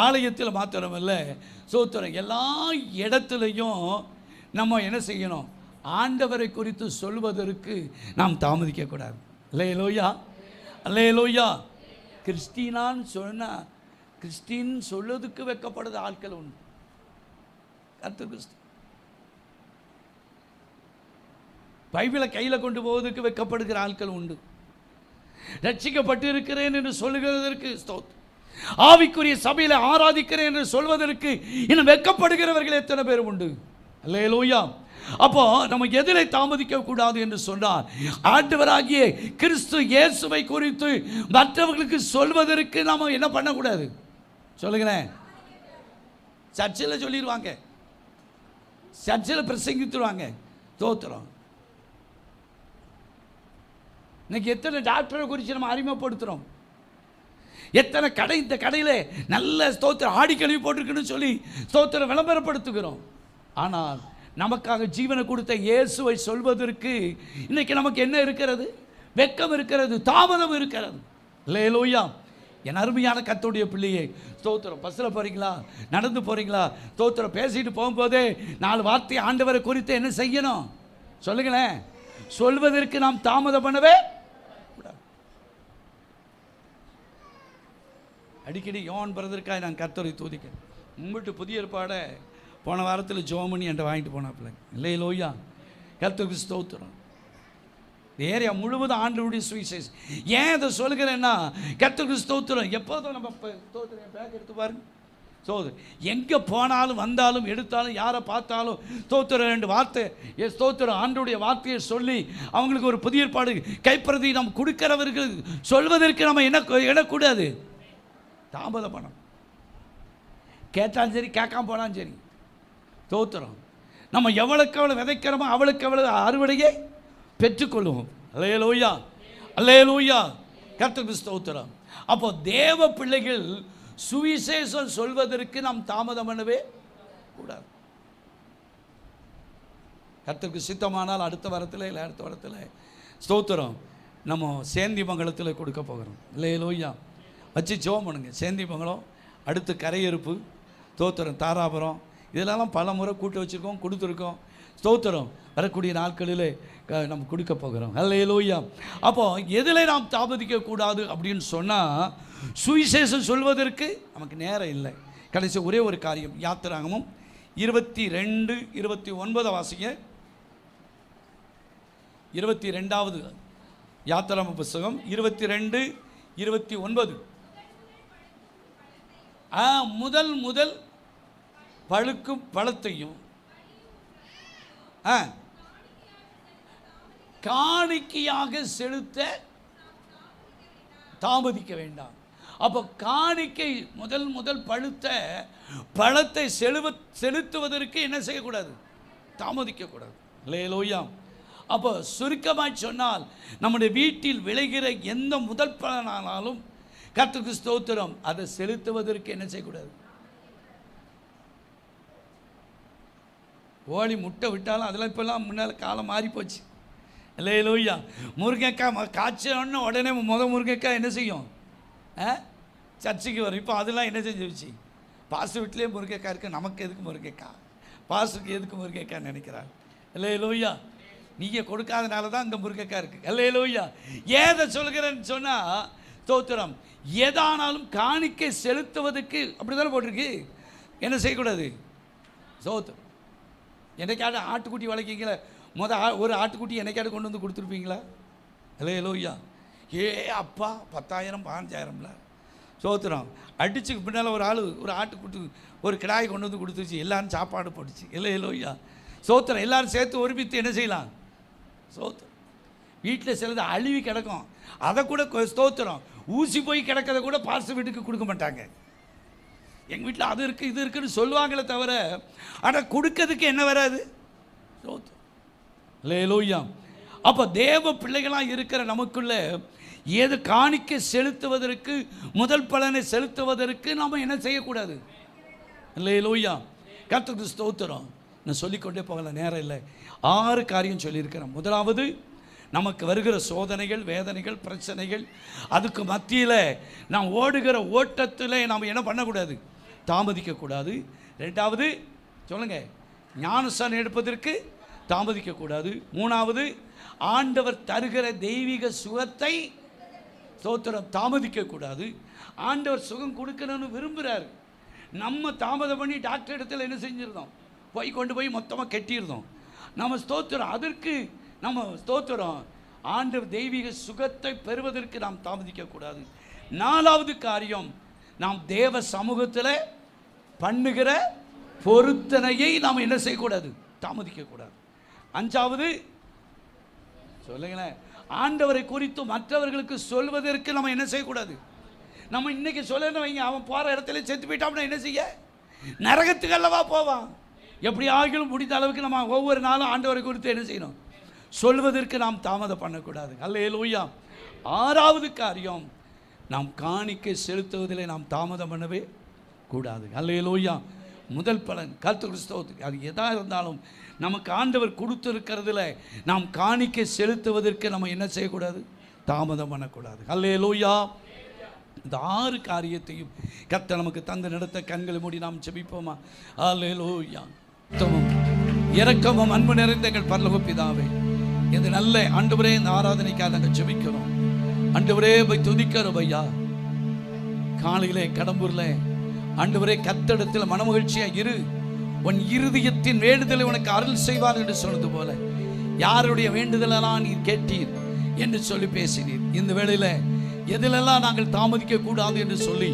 ஆலயத்தில் மாத்திரமல்ல, சோத்திரம் எல்லா இடத்துலையும் நம்ம என்ன செய்யணும்? ஆண்டவரை குறித்து சொல்வதற்கு நாம் தாமதிக்கக்கூடாது. அல்லேலூயா, அல்லேலூயா. கிறிஸ்டினான்னு சொன்னால் கிறிஸ்டின் சொல்வதுக்கு வைக்கப்படுற ஆட்கள் உண்டு. கர்த்தர் கிறிஸ்து பைபிளை கையில் கொண்டு போவதற்கு வைக்கப்படுகிற ஆட்கள் உண்டு. ரட்சிக்கப்பட்டு இருக்கிறேன் என்று சொல்லுகிறதற்கு ஸ்தோத்திரம். ஆவிக்குரிய சபையில் ஆராதிக்கிறேன் என்று சொல்வதற்கு இன்னும் வெட்கப்படுகிறவர்கள் எத்தனை பேர் உண்டு? அல்லேலூயா. அப்போ நம்ம எதிரை தாமதிக்க கூடாது என்று சொன்னார், ஆண்டவராகிய கிறிஸ்து இயேசுவை குறித்து மற்றவர்களுக்கு சொல்வதற்கு நாம் என்ன பண்ணக்கூடாது? சொல்லுங்களேன். சர்ச்சில் சொல்லிடுவாங்க, சர்ச்சில் பிரசங்கித்துருவாங்க. ஸ்தோத்திரம். இன்னைக்கு எத்தனை டாக்டரை குறித்து நம்ம அறிமுகப்படுத்துகிறோம், எத்தனை கடை இந்த கடையில் நல்ல ஸ்தோத்திரம் ஆடி கழுவி போட்டிருக்குன்னு சொல்லி ஸ்தோத்திரம் விளம்பரப்படுத்துகிறோம். ஆனால் நமக்காக ஜீவனை கொடுத்த இயேசுவை சொல்வதற்கு இன்னைக்கு நமக்கு என்ன இருக்கிறது? வெட்கம் இருக்கிறது, தாமதம் இருக்கிறது. அல்லேலூயா. என் அருமையான கர்த்தருடைய பிள்ளையே, ஸ்தோத்திரம். பஸ்ஸில் போகிறீங்களா, நடந்து போகிறீங்களா, ஸ்தோத்திரம். பேசிட்டு போகும்போதே 4 வார்த்தை ஆண்டவரை குறித்து என்ன செய்யணும்? சொல்லுங்களேன். சொல்வதற்கு நாம் தாமதம் பண்ணவே கூடாது. அடிக்கடி யோவான் பிரதருக்காக நான் கர்த்தரை துதிக்கிறேன். உங்கள்கிட்ட புதிய ஏற்பாடை போன வாரத்தில் ஜோமணி என்கிட்ட வாங்கிட்டு போனாப்பில்லை. இல்லையிலோயா, கர்த்தருக்கு ஸ்தோத்திரம். ஏரியா முழுவதும் ஆண்டவருடைய சுவிசேஷம். ஏன் அதை சொல்கிறேன்னா, கர்த்தருக்கு ஸ்தோத்திரம். எப்போதும் நம்ம ஸ்தோத்திரம் பேக் எடுத்து பாருங்க. எங்கே போனாலும் வந்தாலும் எடுத்தாலும் யாரை பார்த்தாலும் ஸ்தோத்திரம் 2 வார்த்தை ஸ்தோத்திரம் ஆண்டவருடைய வார்த்தையை சொல்லி அவங்களுக்கு ஒரு புதிய ஏற்பாடு கைப்பிரதி நம்ம கொடுக்கிறவர்கள் சொல்வதற்கு நம்ம என்ன எழக்கூடாது? தாமதம் பண்ணணும். கேட்டாலும் சரி, கேட்காம போனாலும் சரி. ஸ்தோத்திரம். நம்ம எவ்வளவுக்கு எவ்வளோ விதைக்கிறோமோ அவளுக்கு எவ்வளவு அறுவடையை பெற்றுக்கொள்வோம். அல்லேலூயா, அல்லேலூயா. கர்த்தருக்கு ஸ்தோத்திரம். அப்போ தேவ பிள்ளைகள் சுவிசேஷம் சொல்வதற்கு நாம் தாமதம் பண்ணவே கூடாது. கர்த்தருக்கு சித்தமானால் அடுத்த வாரத்தில் இல்லை அடுத்த வாரத்தில் ஸ்தோத்திரம் நம்ம சேந்திமங்கலத்தில் கொடுக்க போகிறோம். அல்லேலூயா. வச்சு ஜெபம் பண்ணுங்க. சேந்திமங்கலம், அடுத்து கரையறுப்பு, ஸ்தோத்திரம் தாராபுரம், இதெல்லாம் பல முறை கூட்ட வச்சுருக்கோம், கொடுத்துருக்கோம். ஸ்தோத்திரம். வரக்கூடிய நாட்களில் நம்ம கொடுக்க போகிறோம். அல்லேலூயா. அப்போ எதில் நாம் தாமதிக்கக்கூடாது அப்படின்னு சொன்னால், சுவிசேஷம் சொல்வதற்கு நமக்கு நேரம் இல்லை. கடைசி ஒரே ஒரு காரியம், யாத்திராகமம் 22:29 வாசிங்க. 22வது யாத்திராகம புஸ்தகம் 22:29. முதல் பழுக்கும் பழத்தையும் காணிக்கையாக செலுத்த தாமதிக்க வேண்டாம். அப்போ காணிக்கை முதல் பழுத்த பழத்தை செலுத்துவதற்கு என்ன செய்யக்கூடாது? தாமதிக்கக்கூடாது. அல்லேலூயா. அப்போ சுருக்கமாக சொன்னால், நம்முடைய வீட்டில் விளைகிற எந்த முதல் பலனானாலும் கர்த்தருக்கு ஸ்தோத்திரம், அதை செலுத்துவதற்கு என்ன செய்யக்கூடாது? கோழி முட்டை விட்டாலும் அதெல்லாம் இப்போல்லாம் முன்னால் காலம் மாறி போச்சு. அல்லேலூயா. முருங்கைக்காய் காய்ச்சோன்னு உடனே முருங்கைக்காய் என்ன செய்யும்? சர்ச்சைக்கு வரும். இப்போ அதெல்லாம் என்ன செஞ்சிருச்சு? பாசு வீட்டிலே முருங்கைக்காய் இருக்குது, நமக்கு எதுக்கு முருங்கைக்காய்? பாசுக்கு எதுக்கு முருங்கைக்காய் நினைக்கிறாங்க. அல்லேலூயா. நீங்கள் கொடுக்காதனால தான் அங்கே முருங்கைக்காய் இருக்குது. அல்லேலூயா. ஏதை சொல்கிறேன்னு சொன்னால், ஸ்தோத்திரம், எதானாலும் காணிக்கை செலுத்துவதற்கு அப்படி தானே போட்டிருக்கு, என்ன செய்யக்கூடாது? ஸ்தோத்திரம். என்னைக்காவது ஆட்டுக்குட்டி வளர்க்கீங்களா? ஒரு ஆட்டுக்குட்டி என்னைக்காவது கொண்டு வந்து கொடுத்துருப்பீங்களா? அல்லேலூயா. அப்பா 10,000 15,000ல ஸ்தோத்திரம். அடிச்சுக்கு பின்னால் ஒரு ஆள் ஒரு ஆட்டுக்குட்டி ஒரு கிடாய் கொண்டு வந்து கொடுத்துருச்சு. எல்லாரும் சாப்பாடு போட்டுச்சு. அல்லேலூயா. ஸ்தோத்திரம். எல்லாரும் சேர்த்து ஒருமித்து என்ன செய்யலாம்? ஸ்தோத்திரம். வீட்டில் சிலது அழுவி கிடக்கும், அதை கூட ஸ்தோத்திரம் ஊசி போய் கிடக்கிறத கூட பார்சல் வீட்டுக்கு கொடுக்க மாட்டாங்க. எங்கள் வீட்டில் அது இருக்குது இது இருக்குன்னு சொல்லுவாங்களே தவிர, ஆனால் கொடுக்கறதுக்கு என்ன வராது? ஸ்தோத்திரம். அல்லேலூயா. அப்போ தேவ பிள்ளைகளாக இருக்கிற நமக்குள்ள ஏது காணிக்கை செலுத்துவதற்கு, முதல் பலனை செலுத்துவதற்கு நாம் என்ன செய்யக்கூடாது? அல்லேலூயா. கர்த்தருக்கு ஸ்தோத்திரம். நான் சொல்லிக்கொண்டே போகல, நேரம் இல்லை. 6 காரியம் சொல்லியிருக்கிறேன். முதலாவது, நமக்கு வருகிற சோதனைகள், வேதனைகள், பிரச்சனைகள், அதுக்கு மத்தியில் நாம் ஓடுகிற ஓட்டத்தில் நாம் என்ன பண்ணக்கூடாது? தாமதிக்கக்கூடாது. 2வது சொல்லுங்கள், ஞானஸ்நானம் எடுப்பதற்கு தாமதிக்கக்கூடாது. 3வது, ஆண்டவர் தருகிற தெய்வீக சுகத்தை ஸ்தோத்திரம் தாமதிக்கக்கூடாது. ஆண்டவர் சுகம் கொடுக்கணும்னு விரும்புகிறார். நம்ம தாமதம் பண்ணி டாக்டர் இடத்துல என்ன செஞ்சிருந்தோம்? போய் கொண்டு போய் மொத்தமாக கட்டியிருந்தோம். நம்ம ஸ்தோத்திரம் அதற்கு நம்ம ஸ்தோத்திரம் ஆண்டவர் தெய்வீக சுகத்தை பெறுவதற்கு நாம் தாமதிக்கக்கூடாது. 4வது காரியம், நாம் தேவ சமூகத்தில் பண்ணுகிற பொருத்தனையை நாம் என்ன செய்யக்கூடாது? தாமதிக்கக்கூடாது. 5வது சொல்லுங்களேன், ஆண்டவரை குறித்து மற்றவர்களுக்கு சொல்வதற்கு நம்ம என்ன செய்யக்கூடாது? நம்ம இன்னைக்கு சொல்லணும் வைங்க, அவன் போகிற இடத்துல செத்து போயிட்டான்னா என்ன செய்ய? நரகத்துக்கு அல்லவா போவான். எப்படி ஆகிலும் முடிந்த அளவுக்கு நம்ம ஒவ்வொரு நாளும் ஆண்டவரை குறித்து என்ன செய்யணும்? சொல்வதற்கு நாம் தாமதம் பண்ணக்கூடாது. அல்லேலூயா. 6வது காரியம், நாம் காணிக்கை செலுத்துவதிலே நாம் தாமதம் பண்ணவே கூடாது. அல்லேலூயா. முதல் பலன் கர்த்தருக்கு ஸ்தோத்திரம். அது எதாக இருந்தாலும் நமக்கு ஆண்டவர் கொடுத்துருக்கிறதுல நாம் காணிக்கை செலுத்துவதற்கு நம்ம என்ன செய்யக்கூடாது? தாமதம் பண்ணக்கூடாது. அல்லேலூயா. இந்த 6 காரியத்தையும் கர்த்தர் நமக்கு தந்து நடத்த கண்களை மூடி நாம் ஜெபிப்போமா? அல்லேலூயா. இரக்கமும் அன்பு நிறைந்த எங்கள் பரலோக பிதாவே, இந்த நல்ல ஆண்டவரே, இந்த ஆராதனைக்காக நாங்கள் ஜெபிக்கிறோம். ஆண்டவரே போய் துதிக்கிறோம் ஐயா. காலையிலே கடம்பூர்ல ஆண்டவரே கர்த்தரிடத்தில் மனமகிழ்ச்சியாக இரு, உன் இருதயத்தின் வேண்டுதலை உனக்கு அருள் செய்வார் என்று சொன்னது போல யாருடைய வேண்டுதலெல்லாம் நீர் கேட்டீர் என்று சொல்லி பேசினீர். இந்த வேளையில் எதிலெல்லாம் நாங்கள் தாமதிக்க கூடாது என்று சொல்லி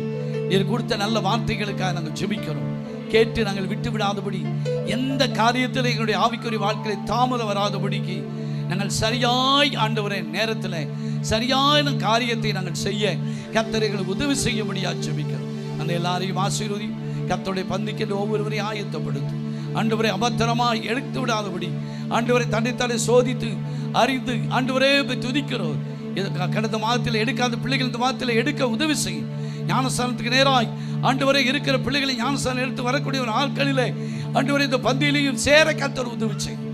நீர் கொடுத்த நல்ல வார்த்தைகளுக்காக நாங்கள் ஜெபிக்கிறோம். கேட்டு நாங்கள் விட்டு விடாதபடி, எந்த காரியத்தில் எங்களுடைய ஆவிக்குரிய வாழ்க்கையை தாமதம் வராதபடிக்கு நாங்கள் சரியாய் ஆண்டவரே நேரத்தில் சரியான காரியத்தை நாங்கள் செய்ய கர்த்தர் எங்களுக்கு உதவி செய்யும்படியாக ஜெபிக்கிறோம். அந்த எல்லாரையும் ஆசீர்வதி, கர்த்தருடைய பந்திக்கு ஒவ்வொருவரையும் ஆயத்தப்படுத்தும். ஆண்டவரை அபத்தரமாய் எடுத்து விடாதபடி ஆண்டவரை தன்னைத்தானே சோதித்து அறிந்து ஆண்டவரே துதிக்கிறோம். கடந்த மாதத்தில் எடுக்காத பிள்ளைகள் இந்த மாதத்தில் எடுக்க உதவி செய்யும். ஞானஸ்தானத்துக்கு நேராய் ஆண்டவரே இருக்கிற பிள்ளைகளை ஞானஸ்தானம் எடுத்து வரக்கூடிய ஒரு ஆட்களிலே ஆண்டவரே இந்த பந்தியிலையும் சேர கர்த்தர் உதவி செய்யும்.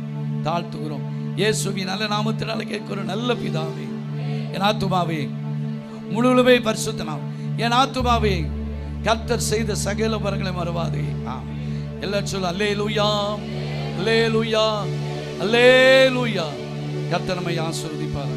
தாழ்த்துகிறோம் இயேசுவின் நல்ல நாமத்தினால கேட்கிறோம் நல்ல பிதாவே. என் ஆத்துமாவே முழுவே பரிசுத்த நாம், என் ஆத்துமாவே கர்த்தர் செய்த சகல வரங்களை மறவாதே. எல்லாரும் சொல்ல அல்லேலூயா, அல்லேலூயா, அல்லேலூயா. கர்த்தர் நம்மை ஆசீர்வதிப்பார்.